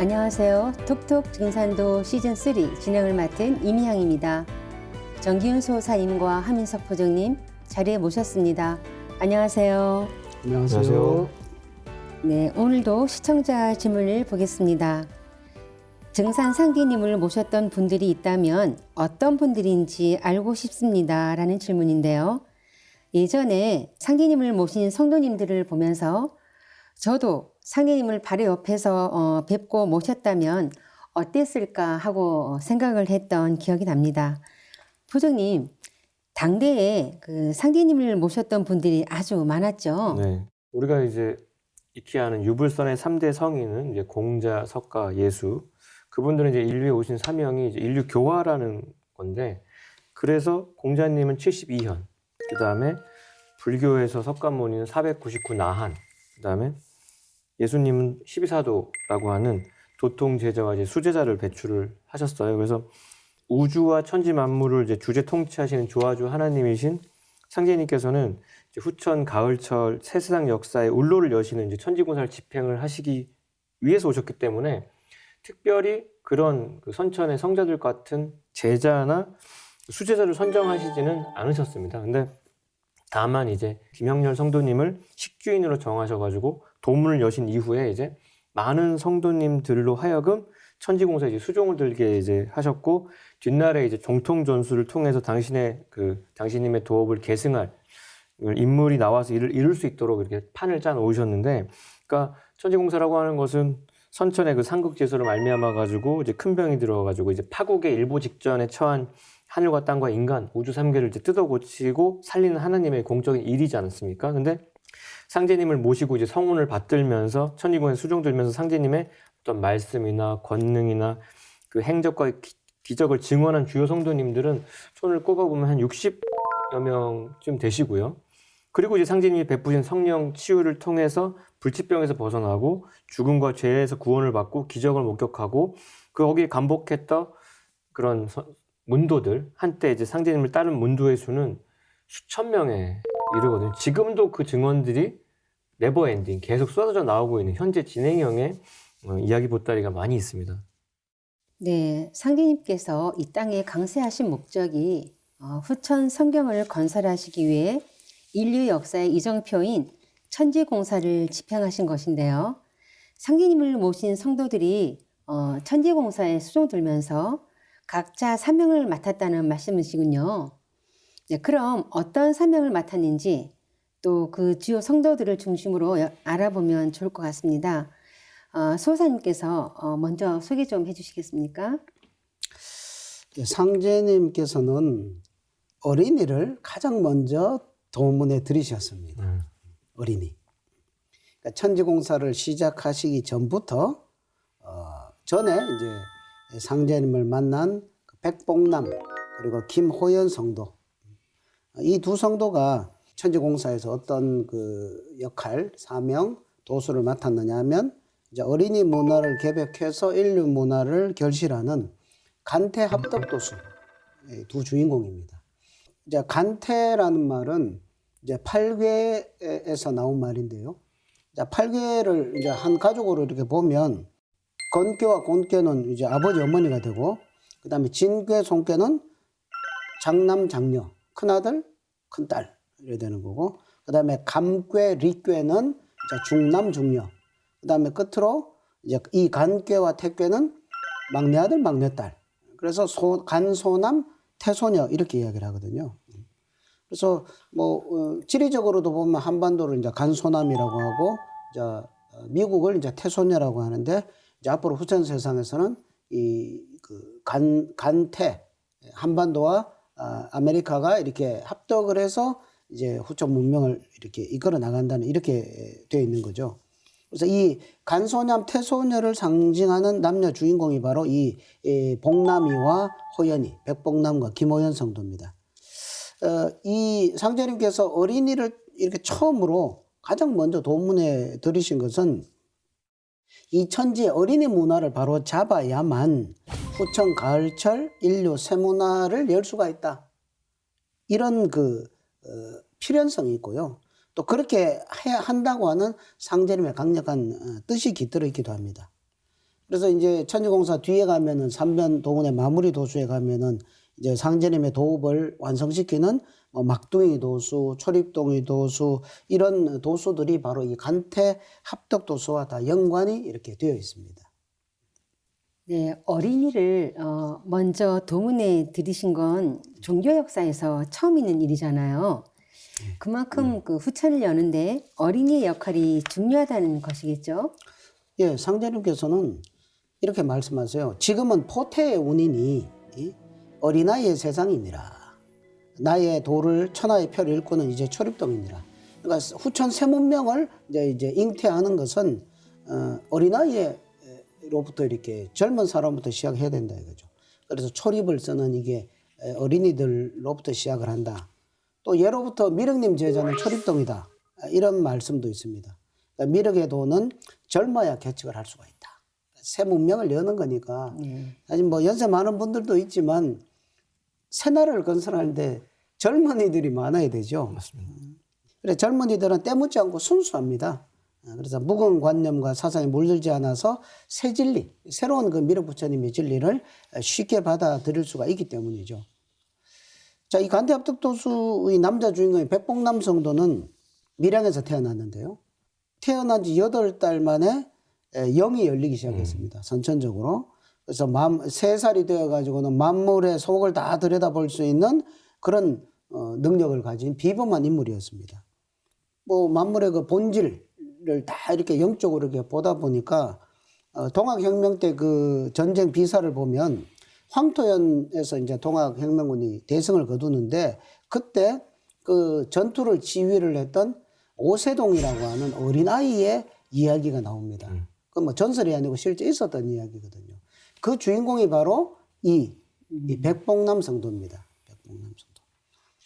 안녕하세요. 톡톡 증산도 시즌3 진행을 맡은 이미향입니다. 정기훈 소사님과 하민석 부장님 자리에 모셨습니다. 안녕하세요. 안녕하세요. 네, 오늘도 시청자 질문을 보겠습니다. 증산 상기님을 모셨던 분들이 있다면 어떤 분들인지 알고 싶습니다. 라는 질문인데요. 예전에 상기님을 모신 성도님들을 보면서 저도 상기님을 바로 옆에서 뵙고 모셨다면 어땠을까 하고 생각을 했던 기억이 납니다. 부장님, 당대에 그 상기님을 모셨던 분들이 아주 많았죠. 네. 우리가 이제 익히 아는 유불선의 3대 성인은 이제 공자, 석가, 예수. 그분들은 이제 인류에 오신 사명이 이제 인류 교화라는 건데, 그래서 공자님은 72현, 그 다음에 불교에서 석가모니는 499 나한, 그 다음에 예수님은 12사도라고 하는 도통 제자와 이제 수제자를 배출을 하셨어요. 그래서 우주와 천지 만물을 이제 주제 통치하시는 조화주 하나님이신 상제님께서는 이제 후천 가을철 새세상 역사의 울로를 여시는 이제 천지공사를 집행을 하시기 위해서 오셨기 때문에 특별히 그런 그 선천의 성자들 같은 제자나 수제자를 선정하시지는 않으셨습니다. 근데 다만 이제 김형렬 성도님을 식주인으로 정하셔가지고 도문을 여신 이후에 이제 많은 성도님들로 하여금 천지공사에 이제 수종을 들게 이제 하셨고, 뒷날에 이제 정통 전수를 통해서 당신님의 도업을 계승할 인물이 나와서 이룰 수 있도록 이렇게 판을 짜 놓으셨는데, 그러니까 천지공사라고 하는 것은 선천의 그 삼극재소를 말미암아 가지고 이제 큰 병이 들어 가지고 이제 파국의 일보 직전에 처한 하늘과 땅과 인간 우주 3개를 이제 뜯어 고치고 살리는 하나님의 공적인 일이지 않습니까? 근데 상제님을 모시고 이제 성운을 받들면서 천지공사에 수종들면서 상제님의 어떤 말씀이나 권능이나 그 행적과 기적을 증언한 주요 성도님들은 손을 꼽아보면 한 60여 명쯤 되시고요. 그리고 이제 상제님이 베푸신 성령 치유를 통해서 불치병에서 벗어나고 죽음과 죄에서 구원을 받고 기적을 목격하고 거기에 감복했던 그런 문도들, 한때 이제 상제님을 따른 문도의 수는 수천 명에 이르거든요. 지금도 그 증언들이 네버엔딩 계속 쏟아져 나오고 있는 현재 진행형의 이야기 보따리가 많이 있습니다. 네, 상기님께서 이 땅에 강세하신 목적이 후천 성경을 건설하시기 위해 인류 역사의 이정표인 천지공사를 집행하신 것인데요. 상기님을 모신 성도들이 천지공사에 수종들면서 각자 사명을 맡았다는 말씀이시군요. 네, 그럼 어떤 사명을 맡았는지 또 그 주요 성도들을 중심으로 알아보면 좋을 것 같습니다. 소사님께서 먼저 소개 좀 해주시겠습니까? 상제님께서는 어린이를 가장 먼저 도문에 들이셨습니다. 어린이. 그러니까 천지공사를 시작하시기 전부터 전에 이제 상제님을 만난 백봉남 그리고 김호연 성도, 이 두 성도가 천지공사에서 어떤 그 역할, 사명, 도수를 맡았느냐 하면 이제 어린이 문화를 개벽해서 인류 문화를 결실하는 간태 합덕 도수, 두 주인공입니다. 이제 간태라는 말은 이제 팔괘에서 나온 말인데요. 이제 팔괘를 이제 한 가족으로 이렇게 보면 건괘와 곤괘는 이제 아버지 어머니가 되고, 그 다음에 진괘 손괘는 장남 장녀, 큰아들 큰딸 이렇게 되는 거고, 그 다음에 감괘 리괘는 이제 중남 중녀, 그 다음에 끝으로 이제 이 간괘와 태괘는 막내 아들 막내 딸. 그래서 간소남 태소녀 이렇게 이야기를 하거든요. 그래서 지리적으로도 보면 한반도를 이제 간소남이라고 하고, 이제 미국을 이제 태소녀라고 하는데, 이제 앞으로 후천 세상에서는 간태, 한반도와 아메리카가 이렇게 합덕을 해서 이제 후천 문명을 이렇게 이끌어 나간다는, 이렇게 되어 있는 거죠. 그래서 이 간소남, 태소녀를 상징하는 남녀 주인공이 바로 이 복남이와 호연이, 백복남과 김호연 성도입니다. 이 상제님께서 어린이를 이렇게 처음으로 가장 먼저 도문에 들이신 것은 이 천지의 어린이 문화를 바로 잡아야만 후천 가을철 인류 새문화를 열 수가 있다. 이런 필연성이 있고요. 또 그렇게 한다고 하는 상제님의 강력한 뜻이 깃들어 있기도 합니다. 그래서 이제 천지공사 뒤에 가면은 삼변 동운의 마무리 도수에 가면은 이제 상제님의 도읍을 완성시키는 뭐 막둥이 도수, 초립동이 도수 이런 도수들이 바로 이 간태 합덕 도수와 다 연관이 이렇게 되어 있습니다. 네, 어린이를 먼저 도문에 들이신 건 종교 역사에서 처음 있는 일이잖아요. 그만큼 그 후천을 여는데 어린이의 역할이 중요하다는 것이겠죠? 예, 상제님께서는 이렇게 말씀하세요. 지금은 포태의 운이니 어린아이의 세상이니라. 나의 도를 천하의 표를 일구는 이제 초립동이니라. 그러니까 후천 세문명을 이제 잉태하는 것은 어린아이로부터 이렇게 젊은 사람부터 시작해야 된다 이거죠. 그래서 초립을 쓰는 이게 어린이들로부터 시작을 한다. 또 예로부터 미륵님 제자는 초립동이다. 이런 말씀도 있습니다. 그러니까 미륵의 도는 젊어야 개척을 할 수가 있다. 새 문명을 여는 거니까. 사실 뭐 연세 많은 분들도 있지만 새나라를 건설하는데 젊은이들이 많아야 되죠. 맞습니다. 그래 젊은이들은 때묻지 않고 순수합니다. 그래서 묵은 관념과 사상에 물들지 않아서 새 진리, 새로운 그 미륵 부처님의 진리를 쉽게 받아들일 수가 있기 때문이죠. 자, 이 간태합덕도수의 남자 주인공인 백봉남 성도는 밀양에서 태어났는데요. 태어난 지 8달 만에 영이 열리기 시작했습니다. 선천적으로. 그래서 3살이 되어가지고는 만물의 속을 다 들여다볼 수 있는 그런 능력을 가진 비범한 인물이었습니다. 뭐 만물의 그 본질을 다 이렇게 영적으로 이렇게 보다 보니까 동학혁명 때 그 전쟁 비사를 보면 황토현에서 이제 동학혁명군이 대승을 거두는데 그때 그 전투를 지휘를 했던 오세동이라고 하는 어린아이의 이야기가 나옵니다. 그 뭐 전설이 아니고 실제 있었던 이야기거든요. 그 주인공이 바로 이 백봉남 성도입니다. 백봉남 성도.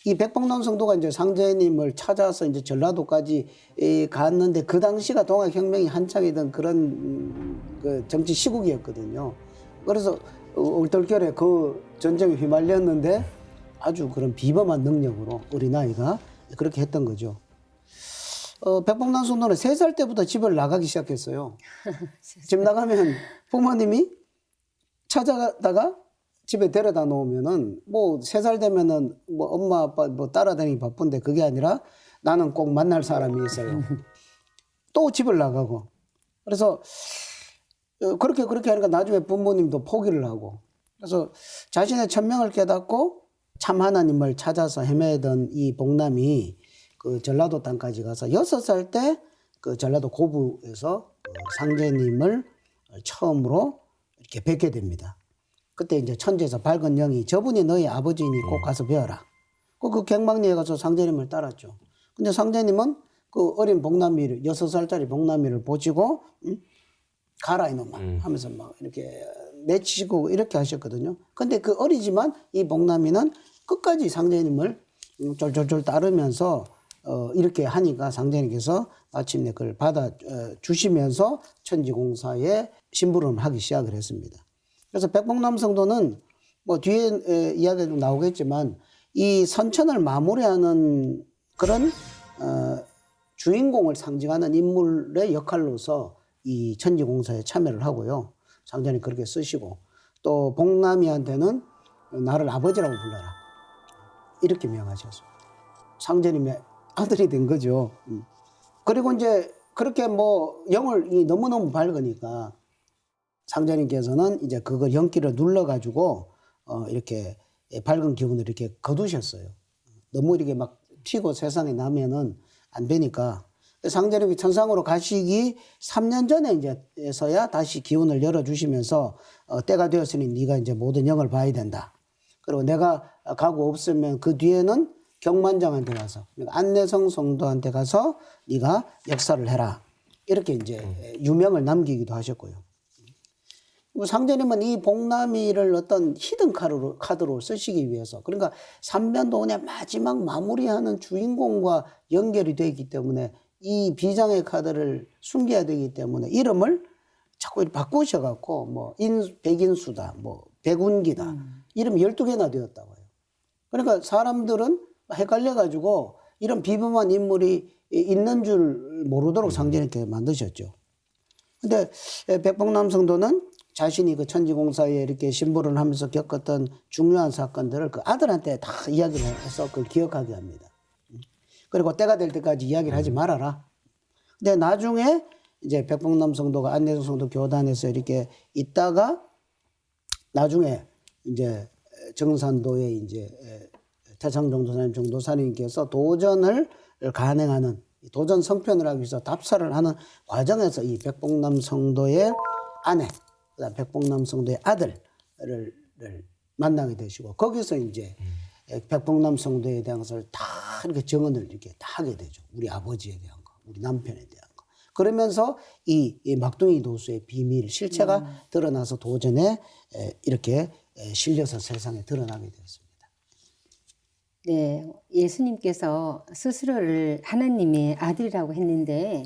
이 백봉남 성도가 이제 상제님을 찾아서 이제 전라도까지 갔는데 그 당시가 동학혁명이 한창이던 그런 그 정치 시국이었거든요. 그래서 얼떨결에 그 전쟁에 휘말렸는데 아주 그런 비범한 능력으로 어린아이가 그렇게 했던 거죠. 백봉남 성도는 3살 때부터 집을 나가기 시작했어요. 집 나가면 부모님이 찾아다가 집에 데려다 놓으면은 뭐 3살 되면은 뭐 엄마 아빠 뭐 따라다니기 바쁜데 그게 아니라 나는 꼭 만날 사람이 있어요. 또 집을 나가고. 그래서 그렇게 하니까 나중에 부모님도 포기를 하고. 그래서 자신의 천명을 깨닫고 참 하나님을 찾아서 헤매던 이 복남이 그 전라도 땅까지 가서 6살 때 그 전라도 고부에서 상제님을 처음으로 이렇게 뵙게 됩니다. 그때 이제 천지에서 밝은 영이 저분이 너희 아버지니 꼭 가서 배워라. 그 갱망리에 가서 상제님을 따랐죠. 근데 상제님은 그 어린 복남이를 6살짜리 복남이를 보시고 가라 이놈아 하면서 막 이렇게 내치고 이렇게 하셨거든요. 근데 그 어리지만 이 복남이는 끝까지 상제님을 쫄쫄쫄 따르면서 이렇게 하니까 상제님께서 마침내 그걸 받아 주시면서 천지공사에 심부름을 하기 시작을 했습니다. 그래서 백봉남 성도는 뭐 뒤에 이야기도 나오겠지만 이 선천을 마무리하는 그런 주인공을 상징하는 인물의 역할로서 이 천지공사에 참여를 하고요. 상제님 그렇게 쓰시고 또 복남이한테는 나를 아버지라고 불러라 이렇게 명하셨습니다. 상제님의 아들이 된 거죠. 그리고 이제 그렇게 뭐 영을 너무너무 밝으니까 상제님께서는 이제 그걸 영기를 눌러가지고 이렇게 밝은 기운을 이렇게 거두셨어요. 너무 이렇게 막 튀고 세상에 나면은 안 되니까 상제님이 천상으로 가시기 3년 전에 이제서야 다시 기운을 열어주시면서 때가 되었으니 네가 이제 모든 영을 봐야 된다. 그리고 내가 가고 없으면 그 뒤에는 경만장한테 가서 안내성 성도한테 가서 네가 역사를 해라. 이렇게 이제 유명을 남기기도 하셨고요. 상제님은 이 복남이를 어떤 히든 카드로 쓰시기 위해서 그러니까 삼변도원의 마지막 마무리하는 주인공과 연결이 되기 때문에 이 비장의 카드를 숨겨야 되기 때문에 이름을 자꾸 바꾸셔갖고 뭐 백인수다, 뭐 백운기다 이름 12개나 되었다고 해요. 그러니까 사람들은 헷갈려가지고 이런 비범한 인물이 있는 줄 모르도록 상제님께 만드셨죠. 근데 백봉남 성도는 자신이 그 천지공사에 이렇게 신부를 하면서 겪었던 중요한 사건들을 그 아들한테 다 이야기를 해서 그걸 기억하게 합니다. 그리고 때가 될 때까지 이야기를 하지 말아라. 근데 나중에 이제 백봉남 성도가 안내성 성도 교단에서 이렇게 있다가 나중에 이제 정산도에 이제 태창정도사님 정도사님께서 도전을 간행하는 도전 성편을 하기 위해서 답사를 하는 과정에서 이 백봉남 성도의 아내, 그다음 백봉남 성도의 아들을 만나게 되시고 거기서 이제 백봉남 성도에 대한 것을 다 이렇게 정언을 이렇게 다 하게 되죠. 우리 아버지에 대한 거, 우리 남편에 대한 거. 그러면서 이 막둥이 도수의 비밀, 실체가 드러나서 도전에 이렇게 실려서 세상에 드러나게 되었습니다. 네, 예수님께서 스스로를 하나님의 아들이라고 했는데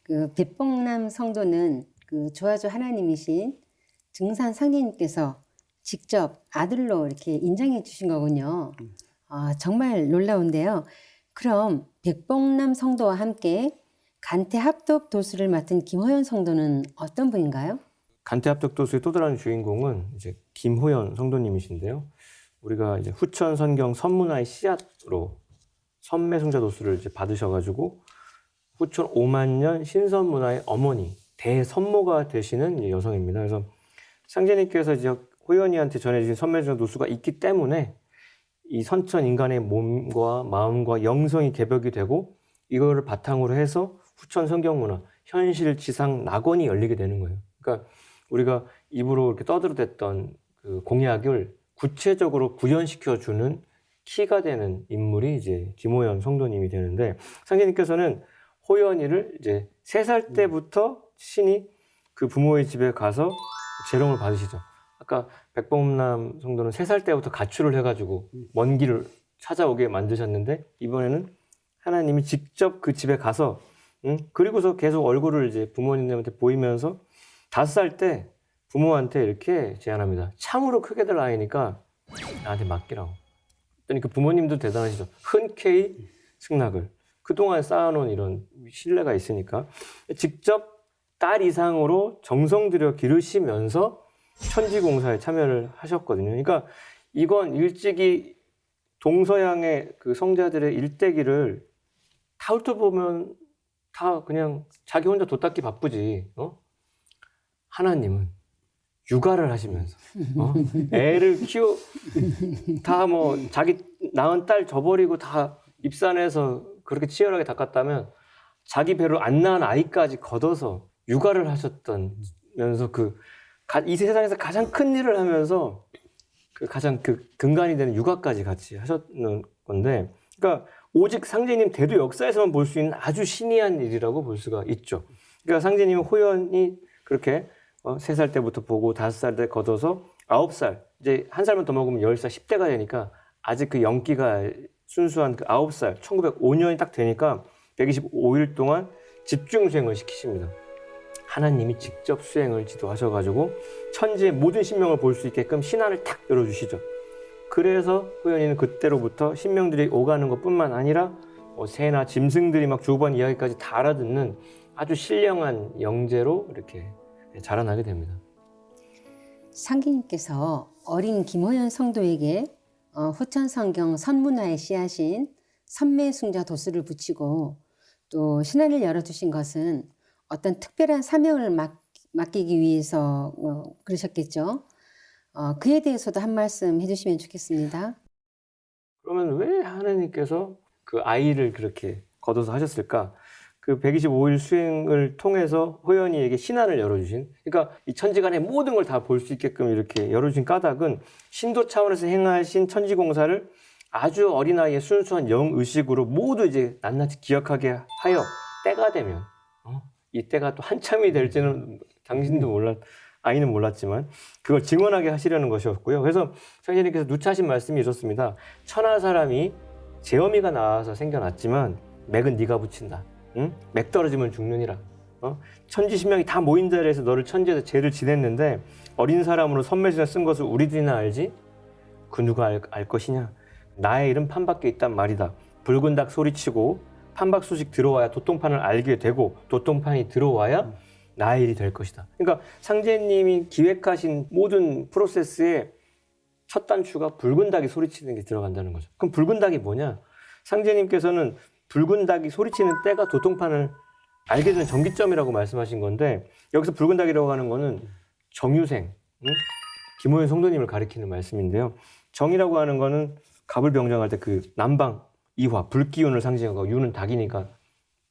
그 백봉남 성도는 그 조아조 하나님이신 증산 상제님께서 직접 아들로 이렇게 인정해 주신 거군요. 정말 놀라운데요. 그럼 백봉남 성도와 함께 간태합덕 도수를 맡은 김호연 성도는 어떤 분인가요? 간태합덕도수의 또 다른 주인공은 이제 김호연 성도님이신데요. 우리가 이제 후천 선경 선문화의 씨앗으로 선매승자 도수를 이제 받으셔가지고 후천 5만 년 신선문화의 어머니 대선모가 되시는 여성입니다. 그래서 상제님께서 이제 호연이한테 전해주신 선매승자 도수가 있기 때문에 이 선천 인간의 몸과 마음과 영성이 개벽이 되고 이거를 바탕으로 해서 후천 성경문화 현실 지상 낙원이 열리게 되는 거예요. 그러니까 우리가 입으로 이렇게 떠들어댔던 그 공약을 구체적으로 구현시켜주는 키가 되는 인물이 이제 김호연 성도님이 되는데 상제님께서는 호연이를 이제 3살 때부터 신이 그 부모의 집에 가서 재롱을 받으시죠. 아까 백봉남 성도는 3살 때부터 가출을 해가지고 먼 길을 찾아오게 만드셨는데 이번에는 하나님이 직접 그 집에 가서 그리고서 계속 얼굴을 이제 부모님한테 보이면서 5살 때 부모한테 이렇게 제안합니다. 참으로 크게 될 아이니까 나한테 맡기라고. 그랬더니 그 부모님도 대단하시죠. 흔쾌히 승낙을. 그동안 쌓아놓은 이런 신뢰가 있으니까 직접 딸 이상으로 정성 들여 기르시면서 천지공사에 참여를 하셨거든요. 그러니까 이건 일찍이 동서양의 그 성자들의 일대기를 다 훑어보면 다 그냥 자기 혼자 도닦기 바쁘지. 하나님은 육아를 하시면서 애를 다 뭐 자기 낳은 딸 저버리고 다 입산해서 그렇게 치열하게 닦았다면 자기 배로 안 낳은 아이까지 걷어서 육아를 하셨다면서 이 세상에서 가장 큰 일을 하면서 가장 근간이 되는 육아까지 같이 하셨는 건데, 그러니까 오직 상제님 대두 역사에서만 볼 수 있는 아주 신이한 일이라고 볼 수가 있죠. 그러니까 상제님 호연이 그렇게 3살 때부터 보고 5살 때 걷어서 9살, 이제 1살만 더 먹으면 10살, 10대가 되니까 아직 그 영기가 순수한 그 9살, 1905년이 딱 되니까 125일 동안 집중 수행을 시키십니다. 하나님이 직접 수행을 지도하셔가지고 천지의 모든 신명을 볼 수 있게끔 신안을 탁 열어주시죠. 그래서 호연이는 그때로부터 신명들이 오가는 것뿐만 아니라 새나 짐승들이 막 주고받은 이야기까지 다 알아듣는 아주 신령한 영재로 이렇게 자라나게 됩니다. 상기님께서 어린 김호연 성도에게 후천성경 선문화의 씨앗인 선매승자 도수를 붙이고 또 신안을 열어주신 것은 어떤 특별한 사명을 맡기기 위해서 그러셨겠죠. 그에 대해서도 한 말씀 해주시면 좋겠습니다. 그러면 왜 하나님께서 그 아이를 그렇게 거둬서 하셨을까? 그 125일 수행을 통해서 호연이에게 신안을 열어주신, 그러니까 이 천지간의 모든 걸 다 볼 수 있게끔 이렇게 열어주신 까닭은 신도 차원에서 행하신 천지공사를 아주 어린아이의 순수한 영의식으로 모두 이제 낱낱이 기억하게 하여 때가 되면 이 때가 또 한참이 될지는 당신도 아이는 몰랐지만 그걸 증언하게 하시려는 것이었고요. 그래서 성령님께서 누차하신 말씀이 이렇습니다. 천하 사람이 제어미가 나와서 생겨났지만 맥은 네가 붙인다. 응? 맥 떨어지면 죽느니라. 천지신명이 다 모인 자리에서 너를 천지에서 죄를 지냈는데 어린 사람으로 선매승자 쓴 것을 우리들이나 알지? 그 누가 알 것이냐? 나의 이름 판밖에 있단 말이다. 붉은 닭 소리치고 판박 소식 들어와야 도통판을 알게 되고 도통판이 들어와야 나의 일이 될 것이다. 그러니까 상제님이 기획하신 모든 프로세스에 첫 단추가 붉은 닭이 소리치는 게 들어간다는 거죠. 그럼 붉은 닭이 뭐냐? 상제님께서는 붉은 닭이 소리치는 때가 도통판을 알게 되는 전기점이라고 말씀하신 건데, 여기서 붉은 닭이라고 하는 거는 정유생, 김호연 성도님을 가리키는 말씀인데요. 정이라고 하는 거는 갑을 병정할 때 그 남방, 이화, 불기운을 상징하고, 유는 닭이니까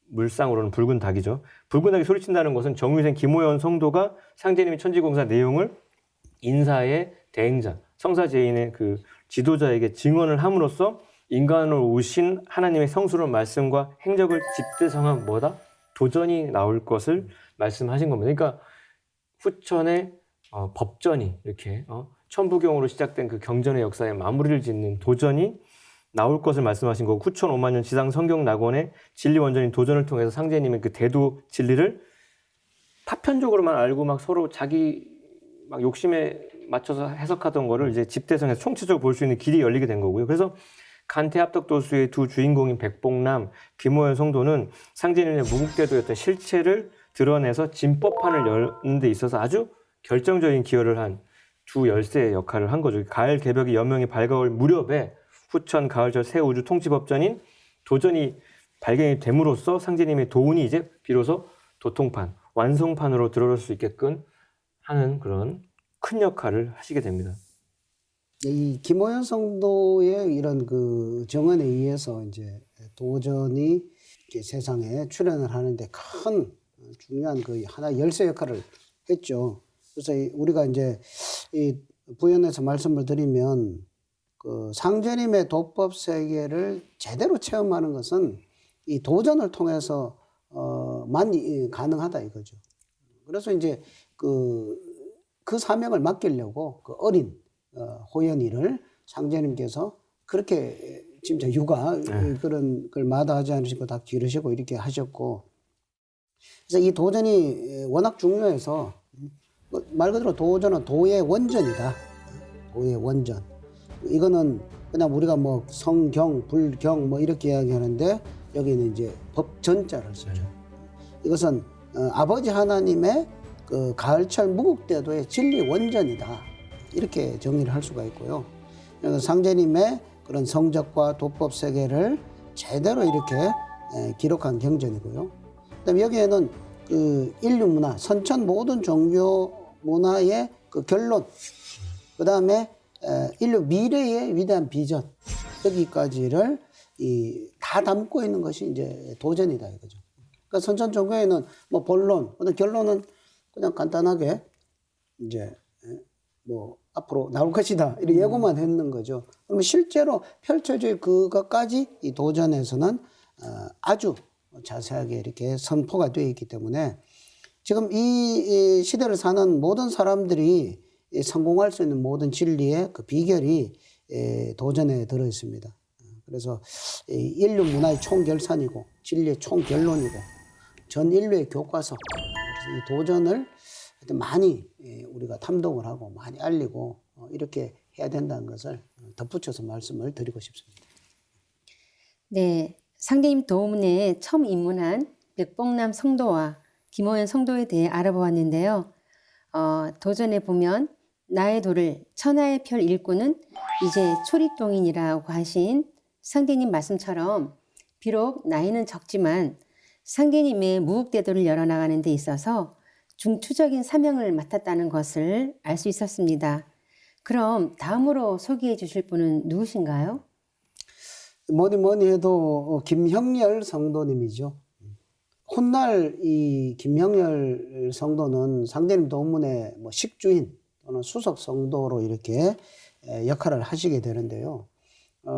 물상으로는 붉은 닭이죠. 붉은 닭이 소리친다는 것은 정유생 김호연 성도가 상제님의 천지공사 내용을 인사의 대행자, 성사제인의 그 지도자에게 증언을 함으로써 인간으로 오신 하나님의 성스러운 말씀과 행적을 집대성한 뭐다? 도전이 나올 것을 말씀하신 겁니다. 그러니까 후천의 법전이 이렇게 천부경으로 시작된 그 경전의 역사에 마무리를 짓는 도전이 나올 것을 말씀하신 거고, 후천 5만 년 지상 성경 낙원의 진리 원전인 도전을 통해서 상제님의 그 대도 진리를 파편적으로만 알고 막 서로 자기 막 욕심에 맞춰서 해석하던 거를 이제 집대성에서 총체적으로 볼 수 있는 길이 열리게 된 거고요. 그래서 간태합덕도수의 두 주인공인 백봉남, 김호연 성도는 상제님의 무국대도였던 실체를 드러내서 진법판을 여는 데 있어서 아주 결정적인 기여를 한 두 열쇠의 역할을 한 거죠. 가을 개벽이 여명이 밝아올 무렵에 후천 가을절 새 우주 통치법전인 도전이 발견이 됨으로써 상제님의 도운이 이제 비로소 도통판, 완성판으로 들어올 수 있게끔 하는 그런 큰 역할을 하시게 됩니다. 이 김호연 성도의 이런 그 정언에 의해서 이제 도전이 이렇게 세상에 출현을 하는데 큰 중요한 그 하나 열쇠 역할을 했죠. 그래서 우리가 이제 이 부연해서 말씀을 드리면 그 상제님의 도법 세계를 제대로 체험하는 것은 이 도전을 통해서 만 가능하다 이거죠. 그래서 이제 그 사명을 맡기려고 그 어린 호연이를 상제님께서 그렇게 진짜 육아 그런 걸 마다하지 않으시고 다 기르시고 이렇게 하셨고, 그래서 이 도전이 워낙 중요해서 말 그대로 도전은 도의 원전이다. 도의 원전. 이거는 그냥 우리가 뭐 성경, 불경 뭐 이렇게 이야기하는데 여기는 이제 법전자를 쓰죠. 이것은 아버지 하나님의 그 가을철 무국대도의 진리 원전이다. 이렇게 정의를 할 수가 있고요. 그래서 상제님의 그런 성적과 도법 세계를 제대로 이렇게 기록한 경전이고요. 그다음에 여기에는 그 인류 문화, 선천 모든 종교 문화의 그 결론, 그다음에 인류 미래의 위대한 비전, 여기까지를 다 담고 있는 것이 이제 도전이다 이거죠. 그러니까 선천 종교에는 뭐 본론, 결론은 그냥 간단하게 이제 뭐 앞으로 나올 것이다 이렇게 예고만 했는 거죠. 그러면 실제로 펼쳐질 그것까지 이 도전에서는 아주 자세하게 이렇게 선포가 되어 있기 때문에 지금 이 시대를 사는 모든 사람들이 성공할 수 있는 모든 진리의 그 비결이 도전에 들어 있습니다. 그래서 인류 문화의 총결산이고 진리의 총결론이고 전 인류의 교과서. 그래서 이 도전을 많이 우리가 탐독을 하고 많이 알리고 이렇게 해야 된다는 것을 덧붙여서 말씀을 드리고 싶습니다. 네, 상제님 도문에 처음 입문한 백봉남 성도와 김호연 성도에 대해 알아보았는데요. 도전에 보면 나의 도를 천하의 펼 일꾼은 이제 초립동인이라고 하신 상제님 말씀처럼 비록 나이는 적지만 상제님의 무국대도를 열어나가는 데 있어서 중추적인 사명을 맡았다는 것을 알 수 있었습니다. 그럼 다음으로 소개해 주실 분은 누구신가요? 뭐니 해도 김형렬 성도님이죠. 훗날 이 김형렬 성도는 상제님 도문의 뭐 식주인 또는 수석 성도로 이렇게 역할을 하시게 되는데요.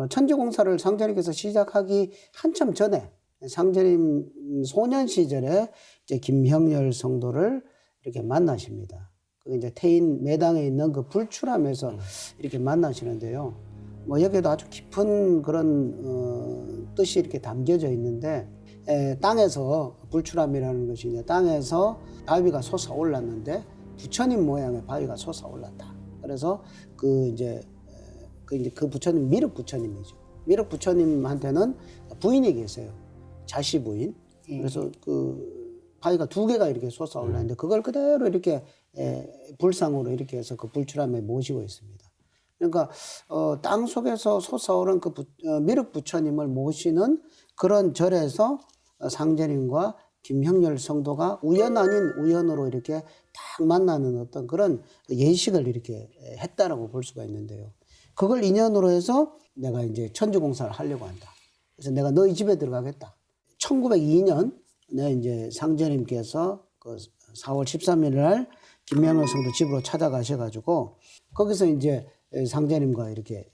천지공사를 상제님께서 시작하기 한참 전에 상제님 소년 시절에 이제 김형렬 성도를 이렇게 만나십니다. 그 이제 태인 매당에 있는 그 불출함에서 이렇게 만나시는데요. 뭐 여기에도 아주 깊은 그런 뜻이 이렇게 담겨져 있는데, 땅에서 불출함이라는 것이 이제 땅에서 바위가 솟아올랐는데 부처님 모양의 바위가 솟아올랐다. 그래서 그 부처님 미륵 부처님이죠. 미륵 부처님한테는 부인이 계세요. 자시 부인. 그래서 그 바위가 2개가 이렇게 솟아올랐는데 그걸 그대로 이렇게 불상으로 이렇게 해서 그 불출함에 모시고 있습니다. 그러니까 땅 속에서 솟아오른 그 미륵 부처님을 모시는 그런 절에서 상제님과 김형렬 성도가 우연 아닌 우연으로 이렇게 딱 만나는 어떤 그런 예식을 이렇게 했다라고 볼 수가 있는데요. 그걸 인연으로 해서 내가 이제 천주공사를 하려고 한다. 그래서 내가 너희 집에 들어가겠다. 1902년에 이제 상제님께서 그 4월 13일 날 김명렬 성도 집으로 찾아가셔가지고 거기서 이제 상제님과 이렇게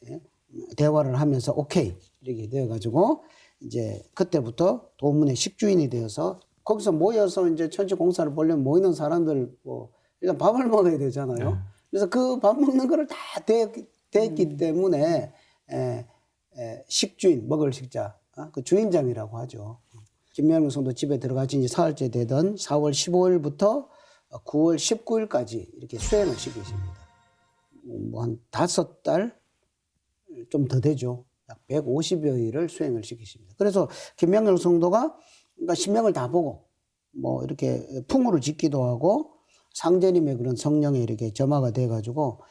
대화를 하면서 오케이 이렇게 되어가지고 이제 그때부터 도문의 식주인이 되어서 거기서 모여서 이제 천주공사를 보려면 모이는 사람들 뭐 일단 밥을 먹어야 되잖아요. 그래서 그 밥 먹는 거를 다 됐기 때문에 식주인 먹을 식자 그 주인장이라고 하죠. 김명렬 성도 집에 들어가지 이제 사흘째 되던 4월 15일부터 9월 19일까지 이렇게 수행을 시키십니다. 뭐 한 5달 좀 더 되죠. 약 150여일을 수행을 시키십니다. 그래서 김명렬 성도가 그러니까 신명을 다 보고 뭐 이렇게 풍우를 짓기도 하고 상제님의 그런 성령에 이렇게 점화가 돼가지고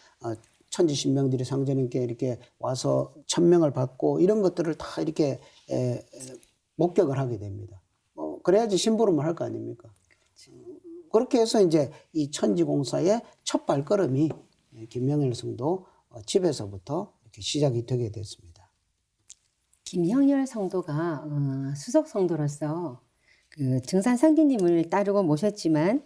천지 신명들이 상제님께 이렇게 와서 천명을 받고 이런 것들을 다 이렇게 목격을 하게 됩니다. 그래야지 심부름을 할 거 아닙니까? 그렇게 해서 이제 이 천지공사의 첫 발걸음이 김명렬 성도 집에서부터 이렇게 시작이 되게 됐습니다. 김형렬 성도가 수석 성도로서 그 증산 상기님을 따르고 모셨지만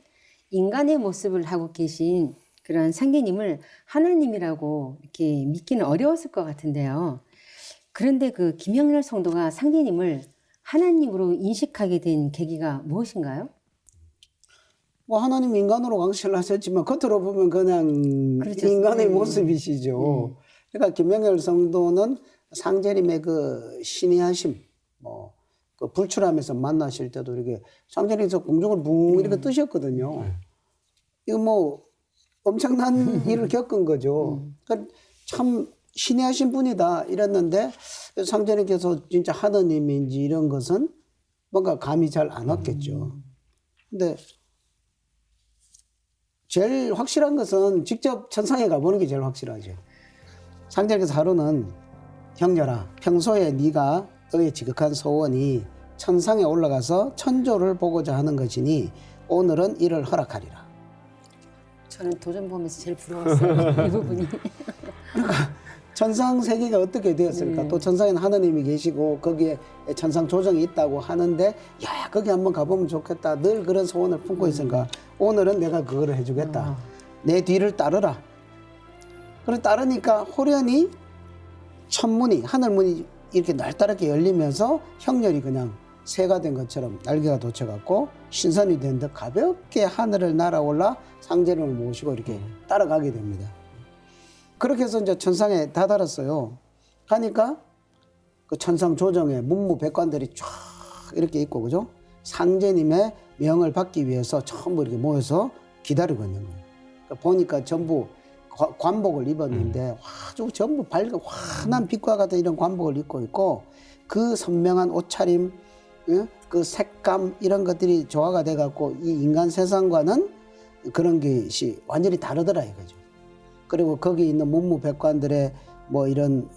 인간의 모습을 하고 계신 그런 상기님을 하나님이라고 이렇게 믿기는 어려웠을 것 같은데요. 그런데 그 김형렬 성도가 상기님을 하나님으로 인식하게 된 계기가 무엇인가요? 뭐 하나님 인간으로 강신을 하셨지만 겉으로 보면 그냥 그렇죠. 인간의 모습이시죠. 그러니까 김명렬 성도는 상제님의 그 신의 하심, 뭐 그 불출함에서 만나실 때도 이렇게 상제님께서 공중을 붕 이렇게 뜨셨거든요. 이거 뭐 엄청난 일을 겪은 거죠. 그러니까 참 신의 하신 분이다 이랬는데 상제님께서 진짜 하느님인지 이런 것은 뭔가 감이 잘 안 왔겠죠. 근데 제일 확실한 것은 직접 천상에 가보는 게 제일 확실하죠. 상제님께서 하루는 형렬아, 평소에 네가 너의 지극한 소원이 천상에 올라가서 천조를 보고자 하는 것이니 오늘은 이를 허락하리라. 저는 도전 보면서 제일 부러웠어요. 이 부분이. 천상 세계가 어떻게 되었을까? 또 천상에는 하느님이 계시고 거기에 천상 조정이 있다고 하는데 야 거기 한번 가보면 좋겠다. 늘 그런 소원을 품고 있으니까 오늘은 내가 그거를 해주겠다. 내 뒤를 따르라. 그래 따르니까 호련히 천문이 하늘문이 이렇게 날다랗게 열리면서 형렬이 그냥 새가 된 것처럼 날개가 돋쳐갖고 신선이 된 듯 가볍게 하늘을 날아올라 상제님을 모시고 이렇게 따라가게 됩니다. 그렇게 해서 이제 천상에 다다랐어요. 가니까 그 천상 조정에 문무백관들이 쫙 이렇게 있고, 그죠? 상제님의 명을 받기 위해서 전부 이렇게 모여서 기다리고 있는 거예요. 그러니까 보니까 전부 관복을 입었는데 아주 전부 밝은 환한 빛과 같은 이런 관복을 입고 있고 그 선명한 옷차림, 그 색감 이런 것들이 조화가 돼갖고 이 인간 세상과는 그런 것이 완전히 다르더라 이거죠. 그리고 거기 있는 문무백관들의 뭐 이런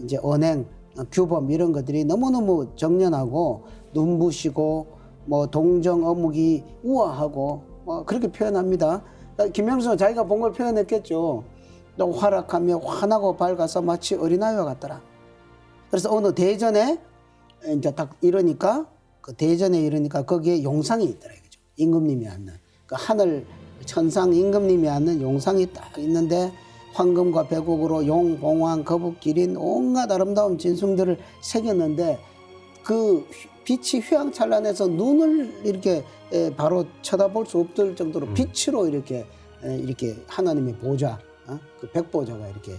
이제 언행, 규범 이런 것들이 너무너무 정연하고 눈부시고 뭐 동정 어묵이 우아하고 뭐 그렇게 표현합니다. 김명수는 자기가 본 걸 표현했겠죠. 또 활락하며 환하고 밝아서 마치 어린아이와 같더라. 그래서 어느 대전에 이제 딱 이러니까 그 대전에 이러니까 거기에 용상이 있더라 이거죠. 임금님이 앉는 그 하늘 천상 임금님이 앉는 용상이 딱 있는데 황금과 백옥으로 용, 봉황, 거북, 기린 온갖 아름다운 진숭들을 새겼는데 그 빛이 휘황찬란해서 눈을 이렇게 바로 쳐다볼 수 없을 정도로 빛으로 이렇게 하나님의 보좌, 그 백보좌가 이렇게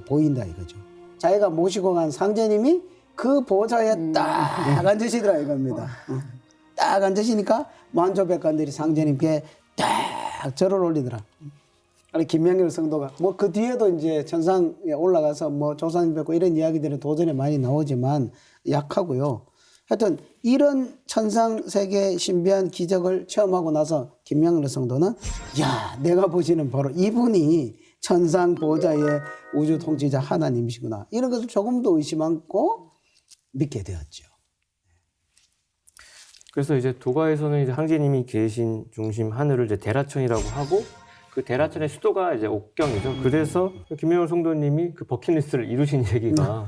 보인다 이거죠. 자기가 모시고 간 상제님이 그 보좌에 딱 앉으시더라 이겁니다. 딱 앉으시니까 만조백관들이 상제님께 딱 절을 올리더라. 김명렬 성도가 뭐 그 뒤에도 이제 천상에 올라가서 뭐 조상님 뵙고 이런 이야기들은 도전에 많이 나오지만 약하고요. 하여튼 이런 천상 세계 신비한 기적을 체험하고 나서 김명렬 성도는 야, 내가 보시는 바로 이분이 천상 보호자의 우주 통치자 하나님이시구나. 이런 것을 조금 더 의심 않고 믿게 되었죠. 그래서 이제 도가에서는 이제 황제님이 계신 중심 하늘을 이제 대라천이라고 하고 그 대라천의 수도가 이제 옥경이죠. 그래서 김명렬 성도님이 그 버킷리스트를 이루신 얘기가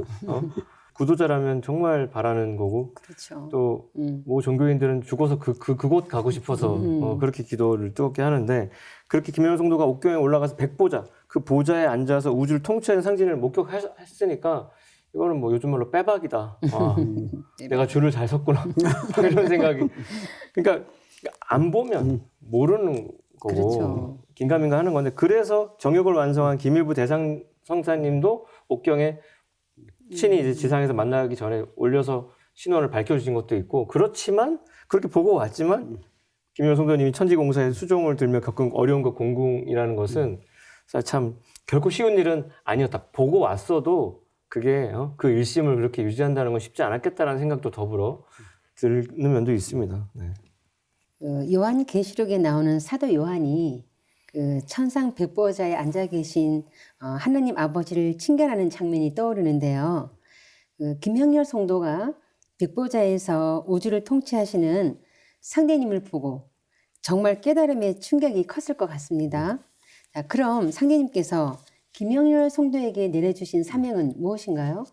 구도자라면 정말 바라는 거고 그렇죠. 또 뭐 종교인들은 죽어서 그곳 가고 싶어서 그렇게 기도를 뜨겁게 하는데 그렇게 김명렬 성도가 옥경에 올라가서 백보자 그 보좌에 앉아서 우주를 통치하는 상징을 목격했으니까 이거는 뭐 요즘 말로 빼박이다. 아, 내가 줄을 잘 섰구나. 이런 생각이. 그러니까 안 보면 모르는 거고 그렇죠. 긴가민가 하는 건데 그래서 정역을 완성한 김일부 대상 성사님도 옥경에 친히 이제 지상에서 만나기 전에 올려서 신원을 밝혀주신 것도 있고 그렇지만 그렇게 보고 왔지만 김명렬 성도님이 천지공사에 수종을 들며 겪은 어려움과 공궁이라는 것은 참 결코 쉬운 일은 아니었다. 보고 왔어도 그게 그 일심을 그렇게 유지한다는 건 쉽지 않았겠다라는 생각도 더불어 드는 면도 있습니다. 네. 요한계시록에 나오는 사도 요한이 그 천상 백보자에 앉아 계신 하나님 아버지를 칭견하는 장면이 떠오르는데요. 김형렬 성도가 백보자에서 우주를 통치하시는 상대님을 보고 정말 깨달음의 충격이 컸을 것 같습니다. 자, 그럼 상대님께서 김형렬 성도에게 내려주신 사명은 무엇인가요?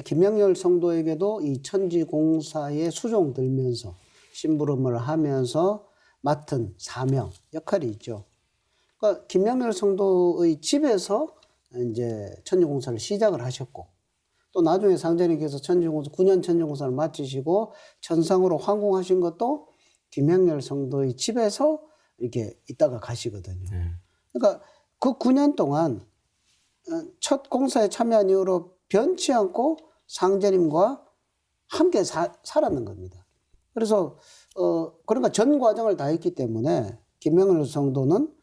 김명렬 성도에게도 이 천지공사에 수종 들면서 심부름을 하면서 맡은 사명, 역할이 있죠. 그러니까 김명렬 성도의 집에서 이제 천지공사를 시작을 하셨고 또 나중에 상제님께서 천지공사 9년 천지공사를 마치시고 천상으로 환공하신 것도 김명렬 성도의 집에서 이렇게 있다가 가시거든요. 그러니까 그 9년 동안 첫 공사에 참여한 이후로 변치 않고 상제님과 함께 살았는 겁니다. 그래서 그러니까 전 과정을 다 했기 때문에 김명렬 성도는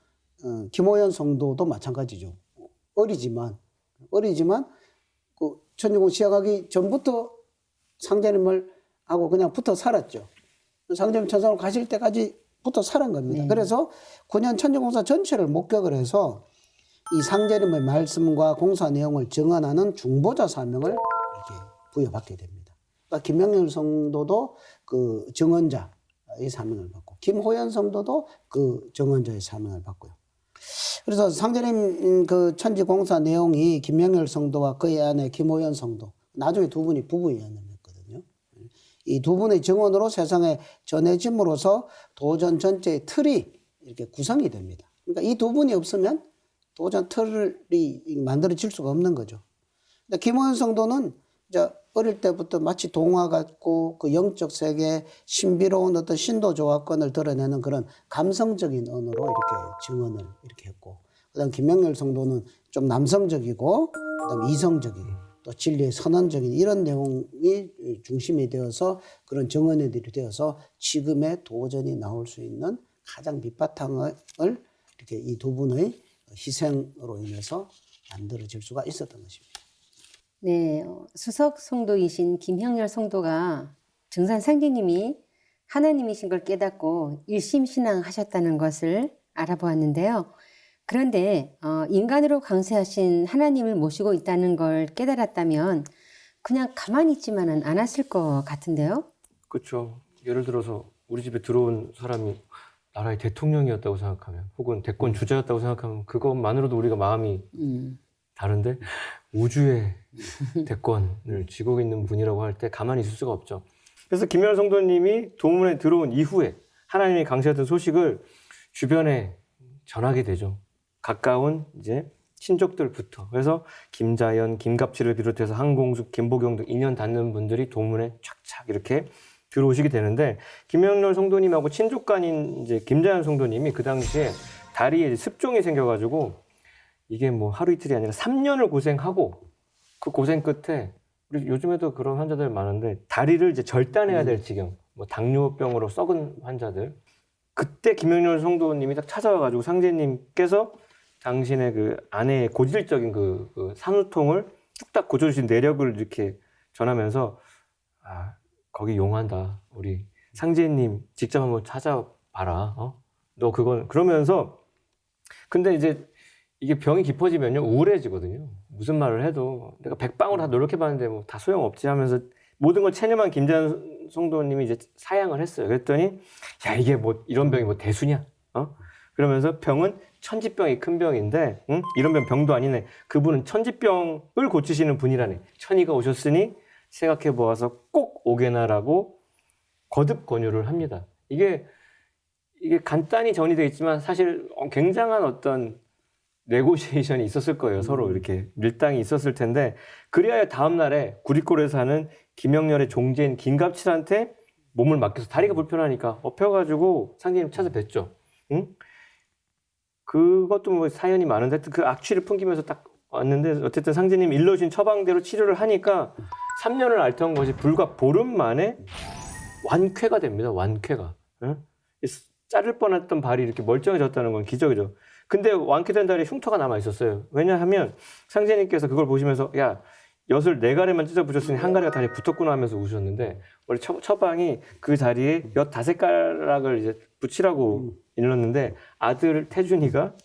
김호연 성도도 마찬가지죠. 어리지만 그 천지공 시작하기 전부터 상제님을 하고 그냥 붙어 살았죠. 상제님 천상으로 가실 때까지 붙어 살은 겁니다. 네. 그래서 9년 천지공사 전체를 목격을 해서 이 상제님의 말씀과 공사 내용을 정언하는 중보자 사명을 이렇게 부여받게 됩니다. 그러니까 김명렬 성도도 그 정언자의 사명을 받고 김호연 성도도 그 정언자의 사명을 받고요. 그래서 상제님 그 천지공사 내용이 김명렬 성도와 그의 아내 김호연 성도 나중에 두 분이 부부연합했거든요. 이 두 분의 정언으로 세상에 전해짐으로써 도전 전체의 틀이 이렇게 구성이 됩니다. 그러니까 이 두 분이 없으면 도전 틀이 만들어질 수가 없는 거죠. 근데 김호연 성도는 이제 어릴 때부터 마치 동화 같고 그 영적 세계 신비로운 어떤 신도 조화권을 드러내는 그런 감성적인 언어로 이렇게 증언을 이렇게 했고, 그다음 김명렬 성도는 좀 남성적이고, 그다음 이성적이고, 또 진리의 선언적인 이런 내용이 중심이 되어서 그런 정언들이 되어서 지금의 도전이 나올 수 있는 가장 밑바탕을 이렇게 이 두 분의 희생으로 인해서 만들어질 수가 있었던 것입니다. 네, 수석 성도이신 김형렬 성도가 증산 상제님이 하나님이신 걸 깨닫고 일심신앙하셨다는 것을 알아보았는데요. 그런데 인간으로 강세하신 하나님을 모시고 있다는 걸 깨달았다면 그냥 가만히 있지만은 않았을 것 같은데요. 그렇죠. 예를 들어서 우리 집에 들어온 사람이 나라의 대통령이었다고 생각하면 혹은 대권 주자였다고 생각하면 그것만으로도 우리가 마음이 다른데 우주의 대권을 쥐고 있는 분이라고 할 때 가만히 있을 수가 없죠. 그래서 김명렬 성도님이 도문에 들어온 이후에 하나님이 강세했던 소식을 주변에 전하게 되죠. 가까운 이제 친족들부터. 그래서 김자연, 김갑치를 비롯해서 한공숙, 김보경 등 인연 닿는 분들이 도문에 착착 이렇게 들어오시게 되는데 김명렬 성도님하고 친족간인 이제 김자연 성도님이 그 당시에 다리에 습종이 생겨가지고 이게 뭐 하루 이틀이 아니라 3년을 고생하고 그 고생 끝에 우리 요즘에도 그런 환자들 많은데 다리를 이제 절단해야 될 지경, 뭐 당뇨병으로 썩은 환자들. 그때 김명렬 성도님이 딱 찾아와가지고 상제님께서 당신의 그 아내의 고질적인 그 산후통을 뚝딱 고쳐주신 내력을 이렇게 전하면서 거기 용한다. 우리 상제님 직접 한번 찾아봐라. 너 그건 그러면서 근데 이제 이게 병이 깊어지면요 우울해지거든요. 무슨 말을 해도 내가 백방으로 다 노력해봤는데 뭐 다 소용없지 하면서 모든 걸 체념한 김재현 성도님이 이제 사양을 했어요. 그랬더니 야 이게 뭐 이런 병이 뭐 대수냐? 그러면서 병은 천지병이 큰 병인데 이런 병도 아니네. 그분은 천지병을 고치시는 분이라네. 천이가 오셨으니 생각해 보아서 꼭 오게나라고 거듭 권유를 합니다. 이게 간단히 정리되어 있지만 사실 굉장한 어떤 네고시에이션이 있었을 거예요. 서로 이렇게 밀당이 있었을 텐데 그래야 다음 날에 구리골에서 사는 김영렬의 종제인 김갑칠한테 몸을 맡겨서 다리가 불편하니까 엎혀가지고 상제님 찾아뵀죠. 응? 그것도 뭐 사연이 많은데 그 악취를 풍기면서 딱 왔는데 어쨌든 상제님 일러주신 처방대로 치료를 하니까 3년을 앓던 것이 불과 보름 만에 완쾌가 됩니다. 완쾌가. 응? 자를 뻔했던 발이 이렇게 멀쩡해졌다는 건 기적이죠. 근데 완쾌된 다리에 흉터가 남아 있었어요. 왜냐하면 상제님께서 그걸 보시면서 야 엿을 4가래만 찢어 붙였으니 한 가래가 다리에 붙었구나 하면서 우셨는데 원래 처방이 그 자리에 엿 5가락을 이제 붙이라고 일렀는데 아들 태준이가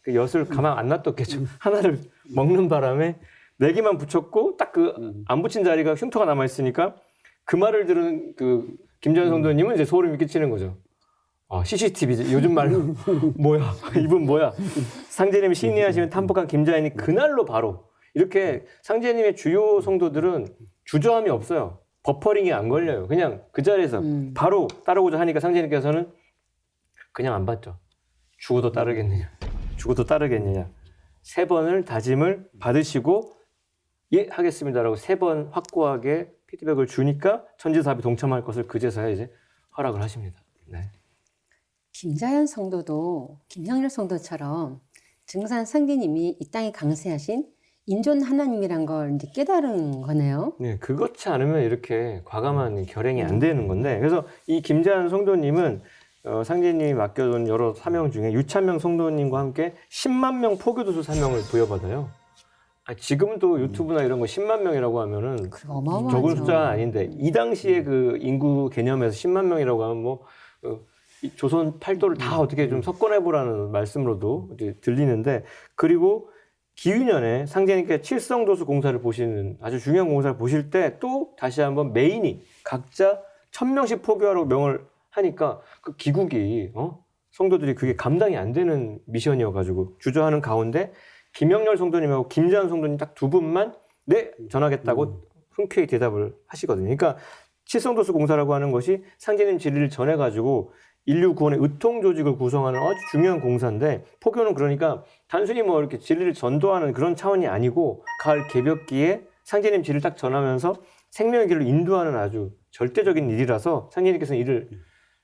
그 엿을 가만 안 놔뒀겠죠. 하나를 먹는 바람에 4개만 붙였고 딱 그 안 붙인 자리가 흉터가 남아 있으니까 그 말을 들은 그 김재현 성도님은 이제 소름이 끼치는 거죠. CCTV지 요즘 말로 뭐야 이분 뭐야. 상제님이 신의하시면 탐복한 김자연이 그날로 바로 이렇게 상제님의 주요 성도들은 주저함이 없어요. 버퍼링이 안 걸려요. 그냥 그 자리에서 바로 따르고자 하니까 상제님께서는 그냥 안 받죠. 죽어도 따르겠느냐. 죽어도 따르겠느냐. 3번을 다짐을 받으시고 예 하겠습니다라고 3번 확고하게 피드백을 주니까 천지사업에 동참할 것을 그제서야 이제 허락을 하십니다. 네. 김자연 성도도 김형렬 성도처럼 증산 상제님이 이 땅에 강세하신 인존 하나님이란 걸 이제 깨달은 거네요. 네, 그렇지 않으면 이렇게 과감한 결행이 안 되는 건데, 그래서 이 김자연 성도님은 상제님이 맡겨둔 여러 사명 중에 유찬명 성도님과 함께 10만 명 포교도수 사명을 부여받아요. 지금도 유튜브나 이런 거 10만 명이라고 하면은 어마어마하죠. 적은 숫자 아닌데 이 당시에 그 인구 개념에서 10만 명이라고 하면 뭐 이 조선 팔도를 다 어떻게 좀 섞어내보라는 말씀으로도 이제 들리는데, 그리고 기유년에 상제님께 칠성도수 공사를 보시는 아주 중요한 공사를 보실 때 또 다시 한번 메인이 각자 1000명씩 포교하라고 명을 하니까 그 기국이 성도들이 그게 감당이 안 되는 미션이어가지고 주저하는 가운데 김영렬 성도님하고 김자연 성도님 딱 2분만 네 전하겠다고 흔쾌히 대답을 하시거든요. 그러니까 칠성도수 공사라고 하는 것이 상제님 진리를 전해가지고 인류 구원의 의통 조직을 구성하는 아주 중요한 공사인데, 포교는 그러니까 단순히 뭐 이렇게 진리를 전도하는 그런 차원이 아니고 가을 개벽기에 상제님 진리를 딱 전하면서 생명의 길을 인도하는 아주 절대적인 일이라서 상제님께서는 이를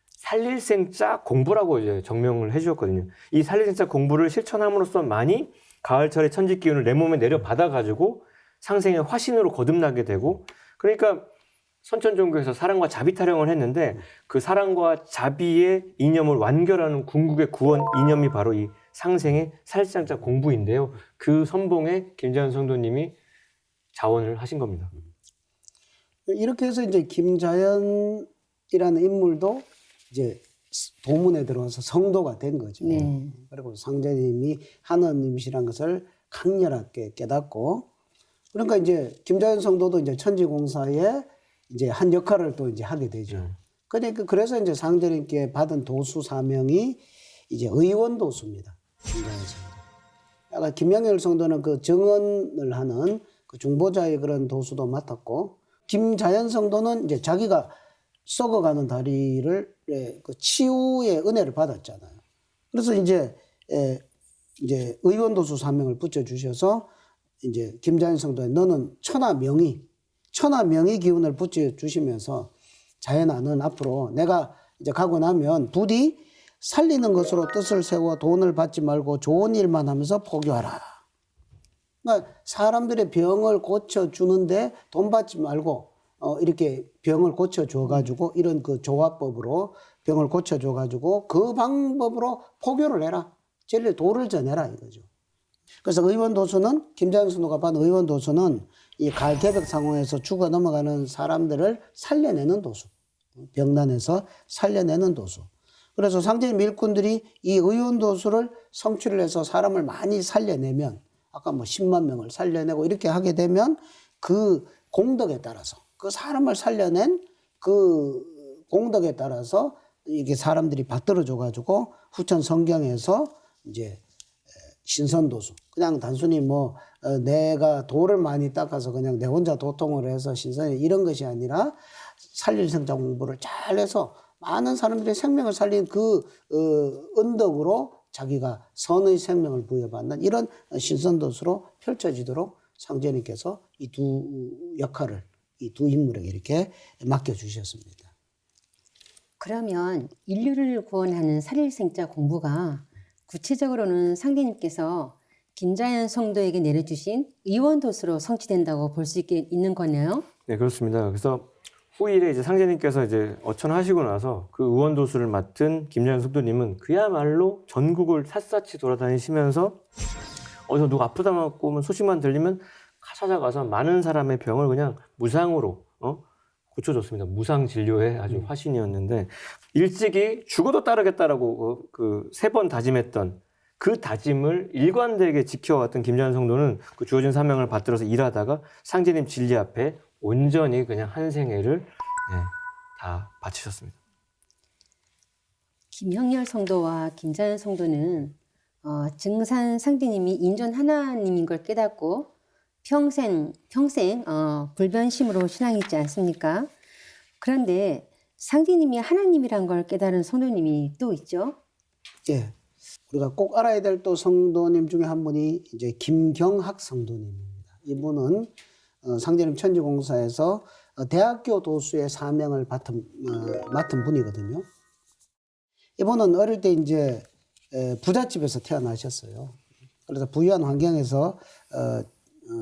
살릴생자 공부라고 이제 정명을 해주셨거든요. 이 살릴생자 공부를 실천함으로써만이 가을철의 천지 기운을 내 몸에 내려 받아가지고 상생의 화신으로 거듭나게 되고, 그러니까 선천종교에서 사랑과 자비 타령을 했는데 그 사랑과 자비의 이념을 완결하는 궁극의 구원 이념이 바로 이 상생의 살상자 공부인데요. 그 선봉에 김자연 성도님이 자원을 하신 겁니다. 이렇게 해서 이제 김자연이라는 인물도 이제 도문에 들어와서 성도가 된 거죠. 네. 그리고 상제님이 하느님이시란 것을 강렬하게 깨닫고, 그러니까 이제 김자연 성도도 이제 천지공사에 이제 한 역할을 또 이제 하게 되죠. 그러니까 그래서 이제 상제님께 받은 도수 사명이 이제 의원 도수입니다. 김자연 성도. 아까 김영렬 성도는 그 정언을 하는 그 중보자의 그런 도수도 맡았고, 김자연 성도는 이제 자기가 썩어가는 다리를 그 치유의 은혜를 받았잖아요. 그래서 이제 의원 도수 사명을 붙여 주셔서 이제 김자연 성도에 너는 천하명의 기운을 붙여 주시면서 자연아, 넌 앞으로 내가 이제 가고 나면 부디 살리는 것으로 뜻을 세워 돈을 받지 말고 좋은 일만 하면서 포교하라. 그러니까 사람들의 병을 고쳐주는데 돈 받지 말고 이렇게 병을 고쳐줘가지고 이런 그 조화법으로 병을 고쳐줘가지고 그 방법으로 포교를 해라. 진리 도를 전해라 이거죠. 그래서 의원도수는 김자연 성도가 받은 의원도수는 이 가을개벽 상황에서 죽어 넘어가는 사람들을 살려내는 도수, 병난에서 살려내는 도수. 그래서 상제님 일꾼들이 이 의원 도수를 성취를 해서 사람을 많이 살려내면, 아까 뭐 10만 명을 살려내고 이렇게 하게 되면 그 공덕에 따라서, 그 사람을 살려낸 그 공덕에 따라서 이게 사람들이 받들어줘 가지고 후천 성경에서 이제 신선도수, 그냥 단순히 뭐 내가 돌을 많이 닦아서 그냥 내 혼자 도통을 해서 신선해 이런 것이 아니라 살릴 생자 공부를 잘해서 많은 사람들의 생명을 살린 그 은덕으로 자기가 선의 생명을 부여받는 이런 신선도수로 펼쳐지도록 상제님께서 이 두 역할을 이 두 인물에게 이렇게 맡겨주셨습니다. 그러면 인류를 구원하는 살일생자 공부가 구체적으로는 상제님께서 김자연 성도에게 내려주신 의원도수로 성취된다고 볼 수 있는 거네요. 네, 그렇습니다. 그래서 후일에 이제 상제님께서 이제 어천하시고 나서 그 의원도수를 맡은 김자연 성도님은 그야말로 전국을 샅샅이 돌아다니시면서 어디서 누가 아프다고 하면 소식만 들리면 찾아가서 많은 사람의 병을 그냥 무상으로 고쳐줬습니다. 무상 진료의 아주 화신이었는데 일찍이 죽어도 따르겠다라고 그 3번 다짐했던 그 다짐을 일관되게 지켜왔던 김자연 성도는 그 주어진 사명을 받들어서 일하다가 상제님 진리 앞에 온전히 그냥 한 생애를 다 바치셨습니다. 김형렬 성도와 김자연 성도는 증산 상제님이 인전 하나님인 걸 깨닫고 평생 불변심으로 신앙했지 않습니까? 그런데 상제님이 하나님이란 걸 깨달은 성도님이 또 있죠. 예. 우리가 꼭 알아야 될 또 성도님 중에 한 분이 이제 김경학 성도님입니다. 이분은 상제님 천지공사에서 대학교 도수의 사명을 맡은 분이거든요. 이분은 어릴 때 이제 부잣집에서 태어나셨어요. 그래서 부유한 환경에서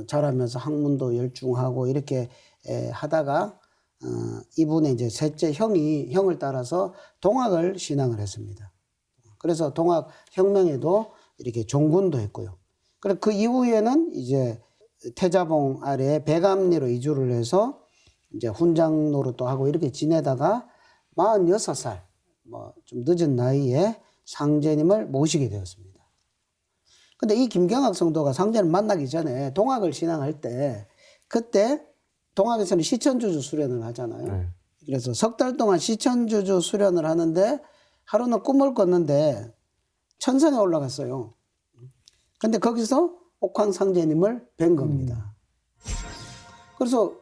자라면서 학문도 열중하고 이렇게 하다가 이분의 이제 셋째 형을 따라서 동학을 신앙을 했습니다. 그래서 동학 혁명에도 이렇게 종군도 했고요. 그리고 그 이후에는 이제 태자봉 아래에 백암리로 이주를 해서 이제 훈장 노릇도 하고 이렇게 지내다가 46살, 뭐 좀 늦은 나이에 상제님을 모시게 되었습니다. 근데 이 김경학 성도가 상제를 만나기 전에 동학을 신앙할 때 그때 동학에서는 시천주주 수련을 하잖아요. 그래서 3달 동안 시천주주 수련을 하는데 하루는 꿈을 꿨는데 천상에 올라갔어요. 근데 거기서 옥황상제님을 뵌 겁니다. 그래서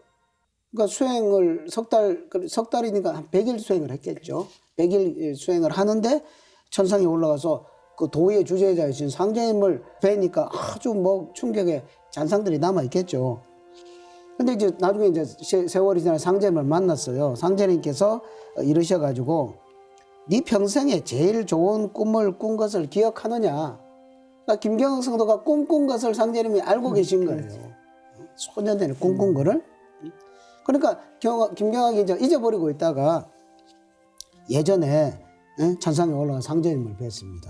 그러니까 수행을 석 달이니까 한 100일 수행을 했겠죠. 100일 수행을 하는데 천상에 올라가서 그 도의 주제자이신 상제님을 뵈니까 아주 뭐 충격의 잔상들이 남아 있겠죠. 근데 이제 나중에 이제 세월이 지나 상제님을 만났어요. 상제님께서 이러셔가지고 네 평생에 제일 좋은 꿈을 꾼 것을 기억하느냐? 그러니까 김경학 성도가 꿈꾼 것을 상제님이 알고 계신 거예요. 소년전에 꿈꾼 거를. 그러니까 김경학이 이제 잊어버리고 있다가 예전에 천상에 올라가 상제님을 뵀습니다.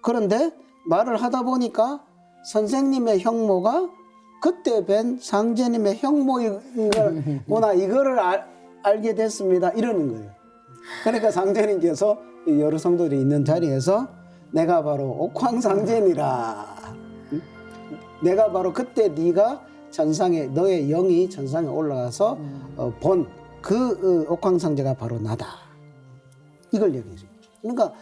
그런데 말을 하다 보니까 선생님의 형모가 그때 뵌 상제님의 형모인 걸구나 이거를 알게 됐습니다. 이러는 거예요. 그러니까 상제님께서 여러 성도들이 있는 자리에서 내가 바로 옥황상제니라. 내가 바로 그때 네가 천상에 너의 영이 천상에 올라가서 본 그 옥황상제가 바로 나다. 이걸 얘기해 줍니다. 그러니까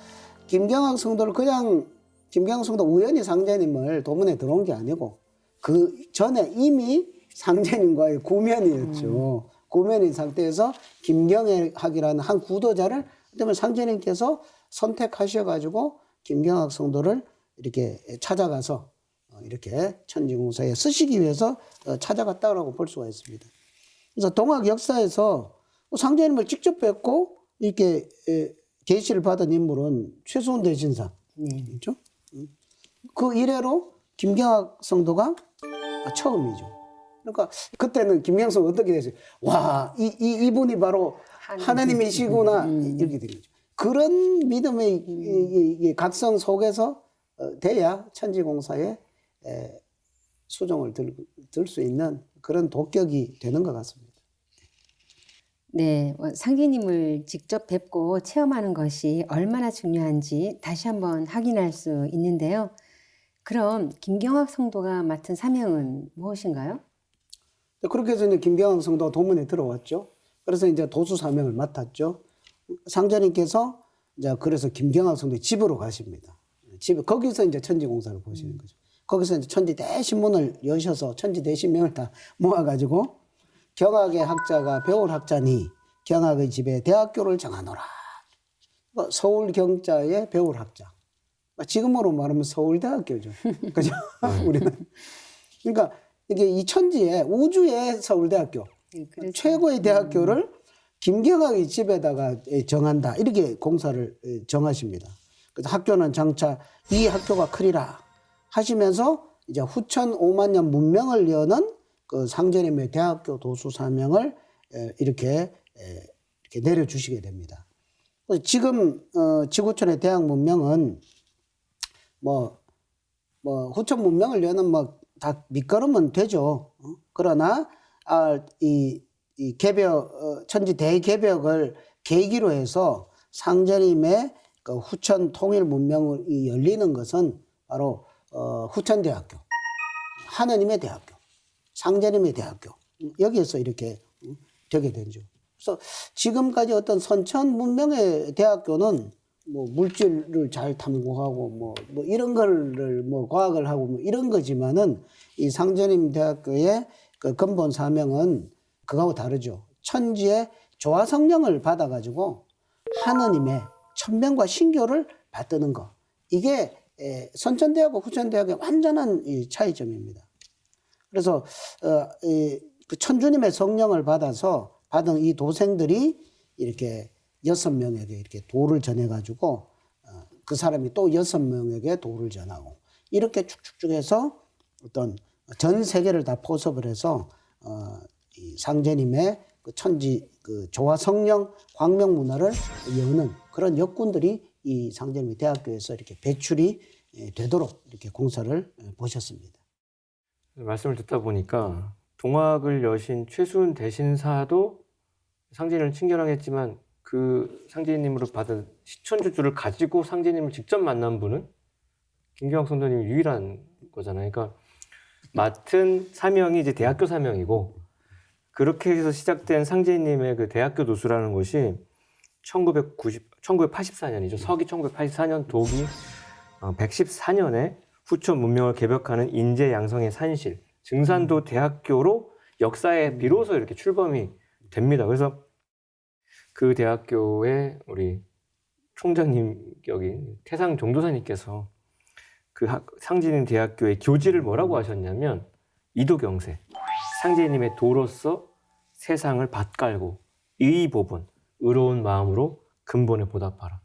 김경학 성도를 그냥 김경학 성도 우연히 상제님을 도문에 들어온 게 아니고 그 전에 이미 상제님과의 구면이었죠. 구면인 상태에서 김경학이라는 한 구도자를 그다음에 상제님께서 선택하셔가지고 김경학 성도를 이렇게 찾아가서 이렇게 천지공사에 쓰시기 위해서 찾아갔다고 볼 수가 있습니다. 그래서 동학 역사에서 상제님을 직접 뵙고 이렇게 계시를 받은 인물은 최수훈 대신사, 그렇죠? 그 이래로 김경학 성도가 처음이죠. 그러니까 그때는 김경학 성도 어떻게 됐어요? 와, 이분이 바로 하나님이시구나 이렇게 된 거죠. 그런 믿음의 각성 속에서 돼야 천지공사에 수종을 들 수 있는 그런 독격이 되는 것 같습니다. 네, 상제님을 직접 뵙고 체험하는 것이 얼마나 중요한지 다시 한번 확인할 수 있는데요. 그럼 김경학 성도가 맡은 사명은 무엇인가요? 그렇게 해서 이제 김경학 성도가 도문에 들어왔죠. 그래서 이제 도수 사명을 맡았죠. 상제님께서 이제 그래서 김경학 성도의 집으로 가십니다. 거기서 이제 천지공사를 보시는 거죠. 거기서 이제 천지 대신문을 여셔서 천지 대신명을 다 모아가지고 경학의 학자가 배울 학자니 경학의 집에 대학교를 정하노라. 서울 경자의 배울 학자. 지금으로 말하면 서울대학교죠. 그죠? 우리는. 그러니까 이게 이 천지에 우주의 서울대학교. 그래서 최고의 대학교를 김경학의 집에다가 정한다. 이렇게 공사를 정하십니다. 그래서 학교는 장차 이 학교가 크리라 하시면서 이제 후천 5만 년 문명을 여는 그 상제님의 대학교 도수 사명을 이렇게 내려주시게 됩니다. 지금 지구촌의 대학 문명은 뭐 후천 문명을 여는 뭐 다 밑거름은 되죠. 그러나 이 개벽 천지 대개벽을 계기로 해서 상제님의 그 후천 통일 문명이 열리는 것은 바로 후천대학교, 하느님의 대학교, 상제님의 대학교 여기에서 이렇게 되게 되죠. 그래서 지금까지 어떤 선천 문명의 대학교는 뭐 물질을 잘 탐구하고 뭐 이런 거를 뭐 과학을 하고 뭐 이런 거지만은 이 상제님 대학교의 그 근본 사명은 그거하고 다르죠. 천지의 조화 성령을 받아가지고 하느님의 천명과 신교를 받드는 거. 이게 선천대학과 후천대학의 완전한 이 차이점입니다. 그래서 그 천주님의 성령을 받아서 받은 이 도생들이 이렇게 6명에게 이렇게 도를 전해가지고 그 사람이 또 6명에게 도를 전하고 이렇게 쭉쭉쭉 해서 어떤 전 세계를 다 포섭을 해서 이 상제님의 그 천지 그 조화 성령 광명 문화를 여는 그런 역군들이 이 상제님의 대학교에서 이렇게 배출이 되도록 이렇게 공사를 보셨습니다. 말씀을 듣다 보니까 동학을 여신 최순 대신사도 상제님을 친견하겠지만 그 상제님으로 받은 시천주주를 가지고 상제님을 직접 만난 분은 김경학 성도님이 유일한 거잖아요. 그러니까 맡은 사명이 이제 대학교 사명이고 그렇게 해서 시작된 상제님의 그 대학교 도수라는 것이 1984년이죠. 서기 1984년 도기 114년에 후천 문명을 개벽하는 인제 양성의 산실 증산도 대학교로 역사에 비로소 이렇게 출범이 됩니다. 그래서 그 대학교의 우리 총장님격인 태상 종도사님께서 그 상제님 대학교의 교지를 뭐라고 하셨냐면 이도경세 상제님의 도로서 세상을 밭갈고 의의보본 의로운 마음으로 근본에 보답하라.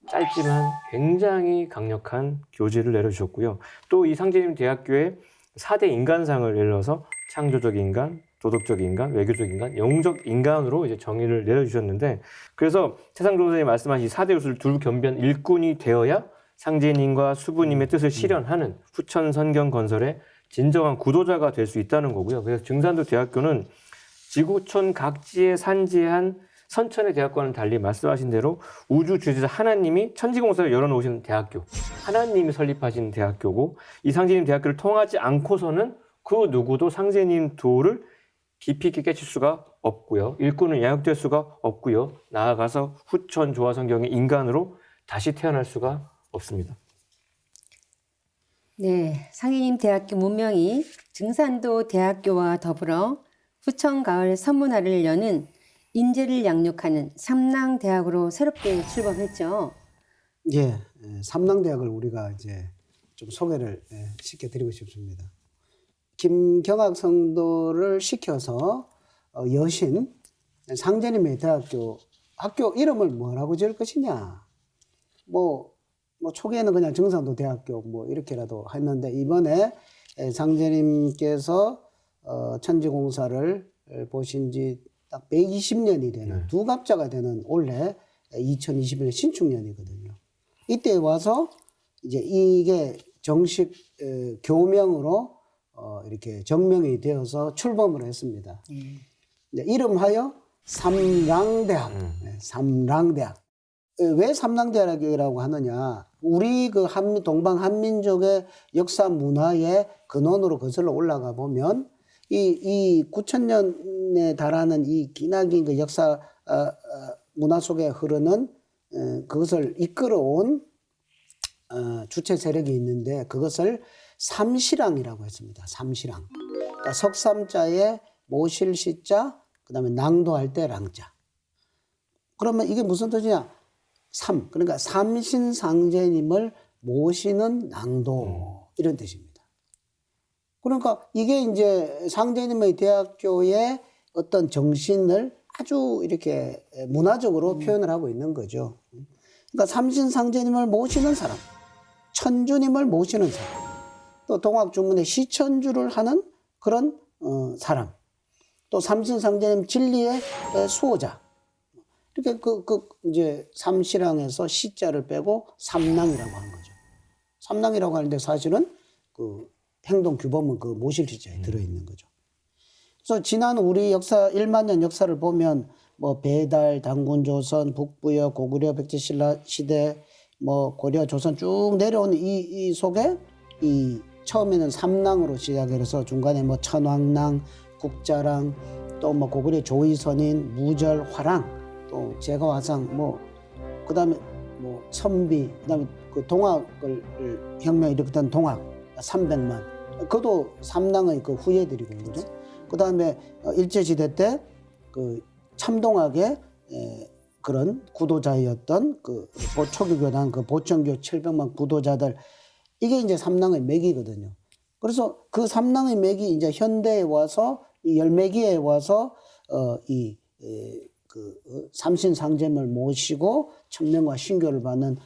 짧지만 굉장히 강력한 교지를 내려주셨고요. 또 이 상제님 대학교에 4대 인간상을 내려서 창조적 인간, 도덕적 인간, 외교적 인간, 영웅적 인간으로 이제 정의를 내려주셨는데 그래서 태상종선생님이 말씀하신 이 4대 요소를 둘 겸비한 일꾼이 되어야 상제님과 수부님의 뜻을 실현하는 후천 선경 건설의 진정한 구도자가 될 수 있다는 거고요. 그래서 증산도 대학교는 지구촌 각지에 산지한 선천의 대학과는 달리 말씀하신 대로 우주 주지자 하나님이 천지공사를 열어놓으신 대학교, 하나님이 설립하신 대학교고 이 상제님 대학교를 통하지 않고서는 그 누구도 상제님 도를 깊이 있게 깨칠 수가 없고요. 일꾼은 양육될 수가 없고요. 나아가서 후천 조화성경의 인간으로 다시 태어날 수가 없습니다. 네, 상해님 대학교 문명이 증산도 대학교와 더불어 후천 가을 선문화를 여는 인재를 양육하는 삼랑대학으로 새롭게 출범했죠. 예, 삼랑대학을 우리가 이제 좀 소개를 시켜드리고 싶습니다. 김경학 성도를 시켜서 여신 상제님의 대학교 학교 이름을 뭐라고 지을 것이냐. 뭐 초기에는 그냥 증산도 대학교 뭐 이렇게라도 했는데 이번에 상제님께서 천지공사를 보신 지 딱 120년이 되는 두 갑자가 되는 올해 2021년 신축년이거든요. 이때 와서 이제 이게 정식 교명으로 이렇게 정명이 되어서 출범을 했습니다. 네. 네, 이름하여 삼랑대학. 네, 삼랑대학. 왜 삼랑대학이라고 하느냐? 우리 그 동방 한민족의 역사 문화의 근원으로 거슬러 올라가 보면 이 9,000년에 달하는 이 기나긴 그 역사 문화 속에 흐르는 그것을 이끌어온 주체 세력이 있는데 그것을 삼시랑이라고 했습니다. 삼시랑. 그러니까 석삼자에 모실 시자, 그다음에 낭도할 때 랑자. 그러면 이게 무슨 뜻이냐? 그러니까 삼신상제님을 모시는 낭도 이런 뜻입니다. 그러니까 이게 이제 상제님의 대학교의 어떤 정신을 아주 이렇게 문화적으로 표현을 하고 있는 거죠. 그러니까 삼신상제님을 모시는 사람, 천주님을 모시는 사람, 또 동학중문의 시천주를 하는 그런 사람, 또 삼신상제님 진리의 수호자. 이렇게 이제 삼시랑에서 시자를 빼고 삼랑이라고 하는 거죠. 삼랑이라고 하는데 사실은 그 행동 규범은 그 모실 시자에 들어있는 거죠. 그래서 지난 우리 역사 1만 년 역사를 보면 뭐 배달, 단군 조선, 북부여, 고구려, 백제신라 시대, 뭐 고려, 조선 쭉 내려온 이 속에 이 처음에는 삼랑으로 시작을 해서 중간에 뭐 천왕랑, 국자랑, 또 뭐 고구려 조의선인, 무절, 화랑, 또 제가화상, 뭐 그다음에 뭐 선비, 그다음에 그 동학을 혁명 일으켰던 동학 300만, 그것도 삼랑의 그 후예들이고 그죠. 그다음에 일제시대 때 그 참동학의 그런 구도자였던 그 초기교단 그 보천교 700만 구도자들, 이게 이제 삼랑의 맥이거든요. 그래서 그 삼랑의 맥이 이제 현대에 와서 이 열매기에 와서 삼신상제를 모시고 천명과 신교를 받는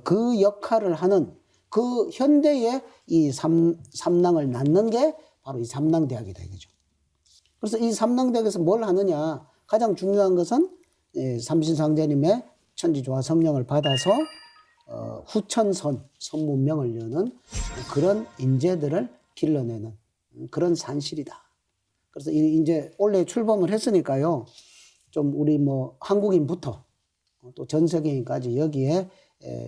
그 역할을 하는 그 현대의 이 삼랑을 낳는 게 바로 이 삼랑대학이다 이거죠. 그래서 이 삼랑대학에서 뭘 하느냐? 가장 중요한 것은 삼신상제님의 천지조화 성령을 받아서 후천선 문명을 여는 그런 인재들을 길러내는 그런 산실이다. 그래서 이제 올해 출범을 했으니까요. 좀 우리 뭐 한국인부터 또 전 세계인까지 여기에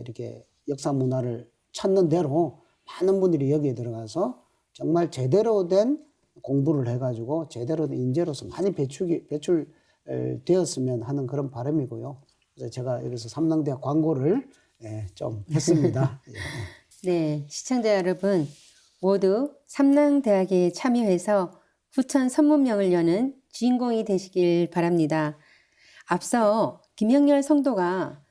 이렇게 역사 문화를 찾는 대로 많은 분들이 여기에 들어가서 정말 제대로 된 공부를 해가지고 제대로 된 인재로서 많이 배출되었으면 하는 그런 바람이고요. 그래서 제가 여기서 삼랑대학 광고를 좀 했습니다. 네, 시청자 여러분 모두 삼랑대학에 참여해서 후천 선문명을 여는 주인공이 되시길 바랍니다. 앞서 김형렬 성도가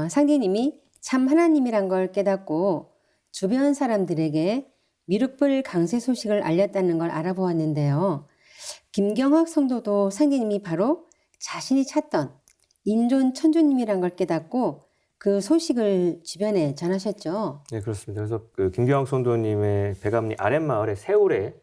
상제님이 참 하나님이란 걸 깨닫고 주변 사람들에게 미륵불 강세 소식을 알렸다는 걸 알아보았는데요. 김경학 성도도 상제님이 바로 자신이 찾던 인존 천주님이란 걸 깨닫고 그 소식을 주변에 전하셨죠. 네, 그렇습니다. 그래서 그 김경학 성도님의 배감리 아랫마을의 세울에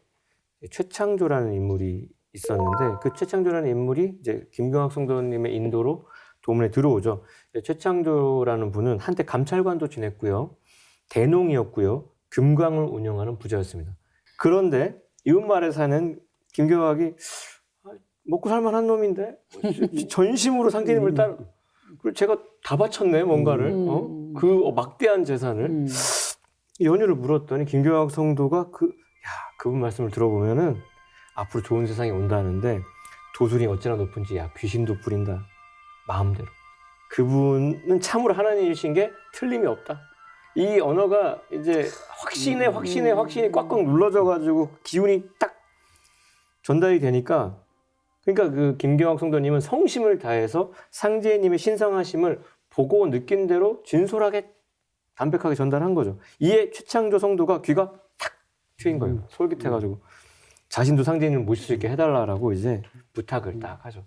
최창조라는 인물이 있었는데 그 최창조라는 인물이 이제 김경학 성도님의 인도로 도문에 들어오죠. 최창조라는 분은 한때 감찰관도 지냈고요, 대농이었고요, 금광을 운영하는 부자였습니다. 그런데 이웃마을에 사는 김경학이 먹고 살만한 놈인데 전심으로 상제님을 따라, 그리고 제가 다 바쳤네 뭔가를, 그 막대한 재산을. 연유를 물었더니 김경학 성도가 그분 말씀을 들어보면은 앞으로 좋은 세상이 온다는데 도술이 어찌나 높은지 귀신도 부린다 마음대로. 그분은 참으로 하나님이신 게 틀림이 없다. 이 언어가 이제 확신이 꽉꽉 눌러져가지고 기운이 딱 전달이 되니까, 그러니까 그 김경학 성도님은 성심을 다해서 상제님의 신성하심을 보고 느낀 대로 진솔하게 담백하게 전달한 거죠. 이에 최창조 성도가 귀가 탁 트인 거예요. 솔깃해가지고 자신도 상제님을 모실 수 있게 해달라고 이제 부탁을 딱 하죠.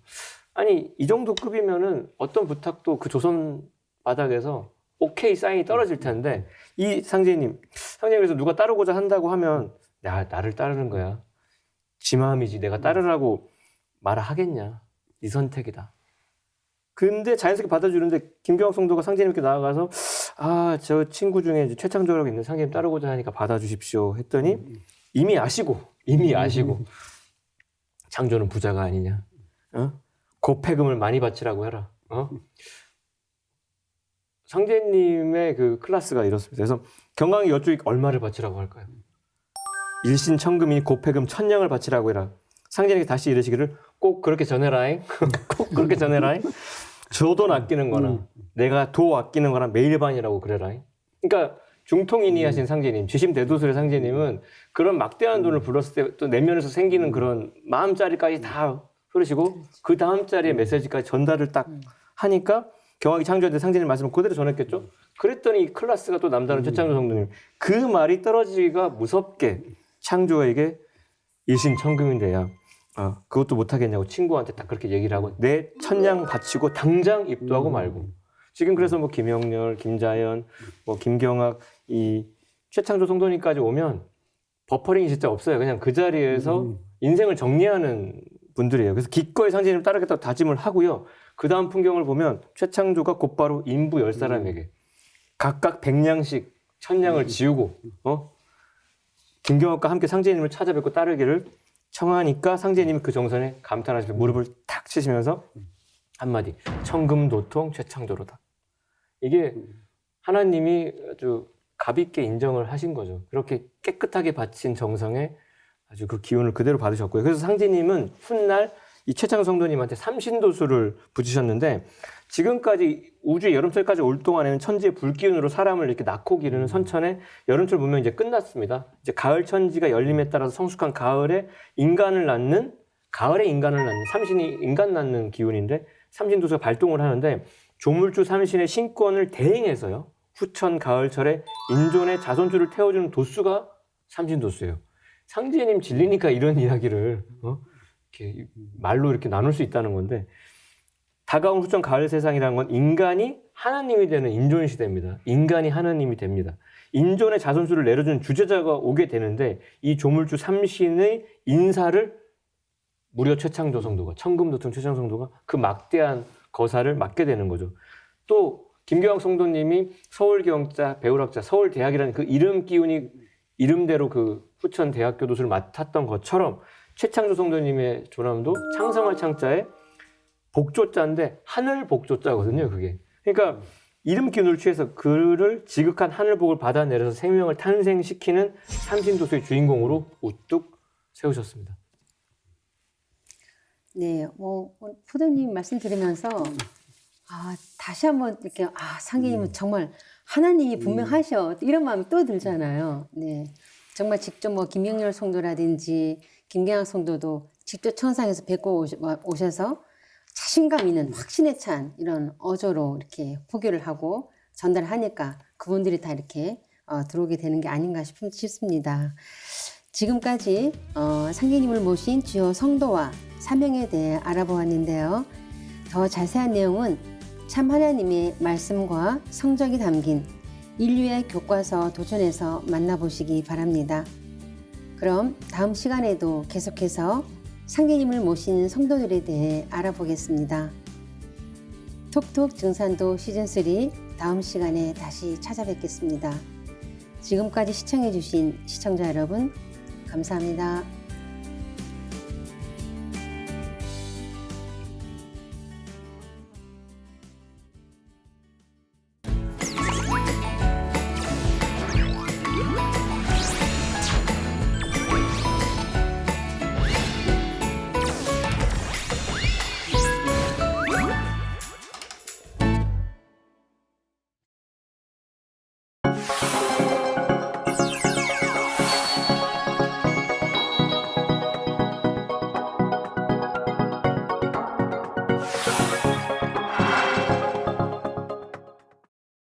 아니 이 정도 급이면은 어떤 부탁도 그 조선 바닥에서 오케이 사인이 떨어질 텐데, 이 상제님에서 누가 따르고자 한다고 하면 나를 따르는 거야. 지 마음이지 내가 따르라고 말을 하겠냐. 네 선택이다. 근데 자연스럽게 받아주는데 김경학 성도가 상제님께 나아가서 저 친구 중에 최창조라고 있는 상제님 따르고자 하니까 받아주십시오 했더니 이미 아시고 창조는 부자가 아니냐. 고패금을 많이 바치라고 해라. 상제님의 그 클래스가 이렇습니다. 그래서 경강이 여쭈이 얼마를 바치라고 할까요? 일신천금이니 고패금 1000냥을 바치라고 해라. 상제님이 다시 이르시기를 꼭 그렇게 전해라잉. 꼭 그렇게 전해라잉. 저 돈 아끼는 거나 내가 도 아끼는 거나 매일반이라고 그래라잉. 그러니까 중통인이 하신 상제님, 지심대도술의 상제님은 그런 막대한 돈을 불렀을 때 또 내면에서 생기는 그런 마음자리까지 다 흐르시고 그 다음 자리에 메시지까지 전달을 딱 하니까 경악이 창조한테 상제님 말씀을 그대로 전했겠죠. 그랬더니 이 클래스가 또 남다른 최창조 성도님 그 말이 떨어지기가 무섭게 창조에게 일신천금인데야 그것도 못하겠냐고 친구한테 딱 그렇게 얘기를 하고 내 1000냥 바치고 당장 입도하고 말고 지금 그래서 뭐 김영렬, 김자연, 뭐 김경학 이 최창조 성도님까지 오면 버퍼링이 진짜 없어요. 그냥 그 자리에서 인생을 정리하는 분들이에요. 그래서 기꺼이 상제님을 따르겠다고 다짐을 하고요. 그 다음 풍경을 보면 최창조가 곧바로 인부 10사람에게 각각 100냥씩 1000냥을 지우고 김경학과 함께 상제님을 찾아뵙고 따르기를 청하니까 상제님이 그 정선에 감탄하시며 무릎을 탁 치시면서 한마디 청금도통 최창조로다. 이게 하나님이 아주 가볍게 인정을 하신 거죠. 그렇게 깨끗하게 바친 정성에 아주 그 기운을 그대로 받으셨고요. 그래서 상제님은 훗날 이 최창조 성도님한테 삼신도수를 붙이셨는데 지금까지 우주의 여름철까지 올 동안에는 천지의 불기운으로 사람을 이렇게 낳고 기르는 선천에 여름철 문명이 이제 끝났습니다. 이제 가을 천지가 열림에 따라서 성숙한 가을에 인간을 낳는 삼신이 인간 낳는 기운인데 삼신도수가 발동을 하는데 조물주 삼신의 신권을 대행해서요. 후천 가을철에 인존의 자손주를 태워주는 도수가 삼신도수예요. 상제님 진리니까 이런 이야기를 이렇게 말로 이렇게 나눌 수 있다는 건데 다가온 후천 가을 세상이라는 건 인간이 하나님이 되는 인존 시대입니다. 인간이 하나님이 됩니다. 인존의 자손수를 내려주는 주제자가 오게 되는데 이 조물주 삼신의 인사를 무려 최창조 성도가 청금도통 최창조 성도가 그 막대한 거사를 맡게 되는 거죠. 또 김경학 성도님이 서울경자, 배울학자, 서울대학이라는 그 이름 기운이 이름대로 그 후천 대학교 도수를 맡았던 것처럼 최창조 성도님의 조남도 창성할 창자에 복조자인데 하늘 복조자거든요. 그게. 그러니까 이름 기운을 취해서 그를 지극한 하늘복을 받아내려서 생명을 탄생시키는 삼신도수의 주인공으로 우뚝 세우셨습니다. 네, 포도님 말씀 들으면서 다시 한번 이렇게 상계님은 정말 하나님이 분명하셔 이런 마음이 또 들잖아요. 네, 정말 직접 뭐 김영렬 성도라든지 김경학 성도도 직접 천상에서 뵙고 오셔서 자신감 있는 확신에 찬 이런 어조로 이렇게 포교를 하고 전달하니까 그분들이 다 이렇게 들어오게 되는 게 아닌가 싶습니다. 지금까지 상계님을 모신 주요 성도와 사명에 대해 알아보았는데요. 더 자세한 내용은 참 하나님의 말씀과 성적이 담긴 인류의 교과서 도전에서 만나보시기 바랍니다. 그럼 다음 시간에도 계속해서 상계님을 모신 성도들에 대해 알아보겠습니다. 톡톡 증산도 시즌3 다음 시간에 다시 찾아뵙겠습니다. 지금까지 시청해주신 시청자 여러분 감사합니다.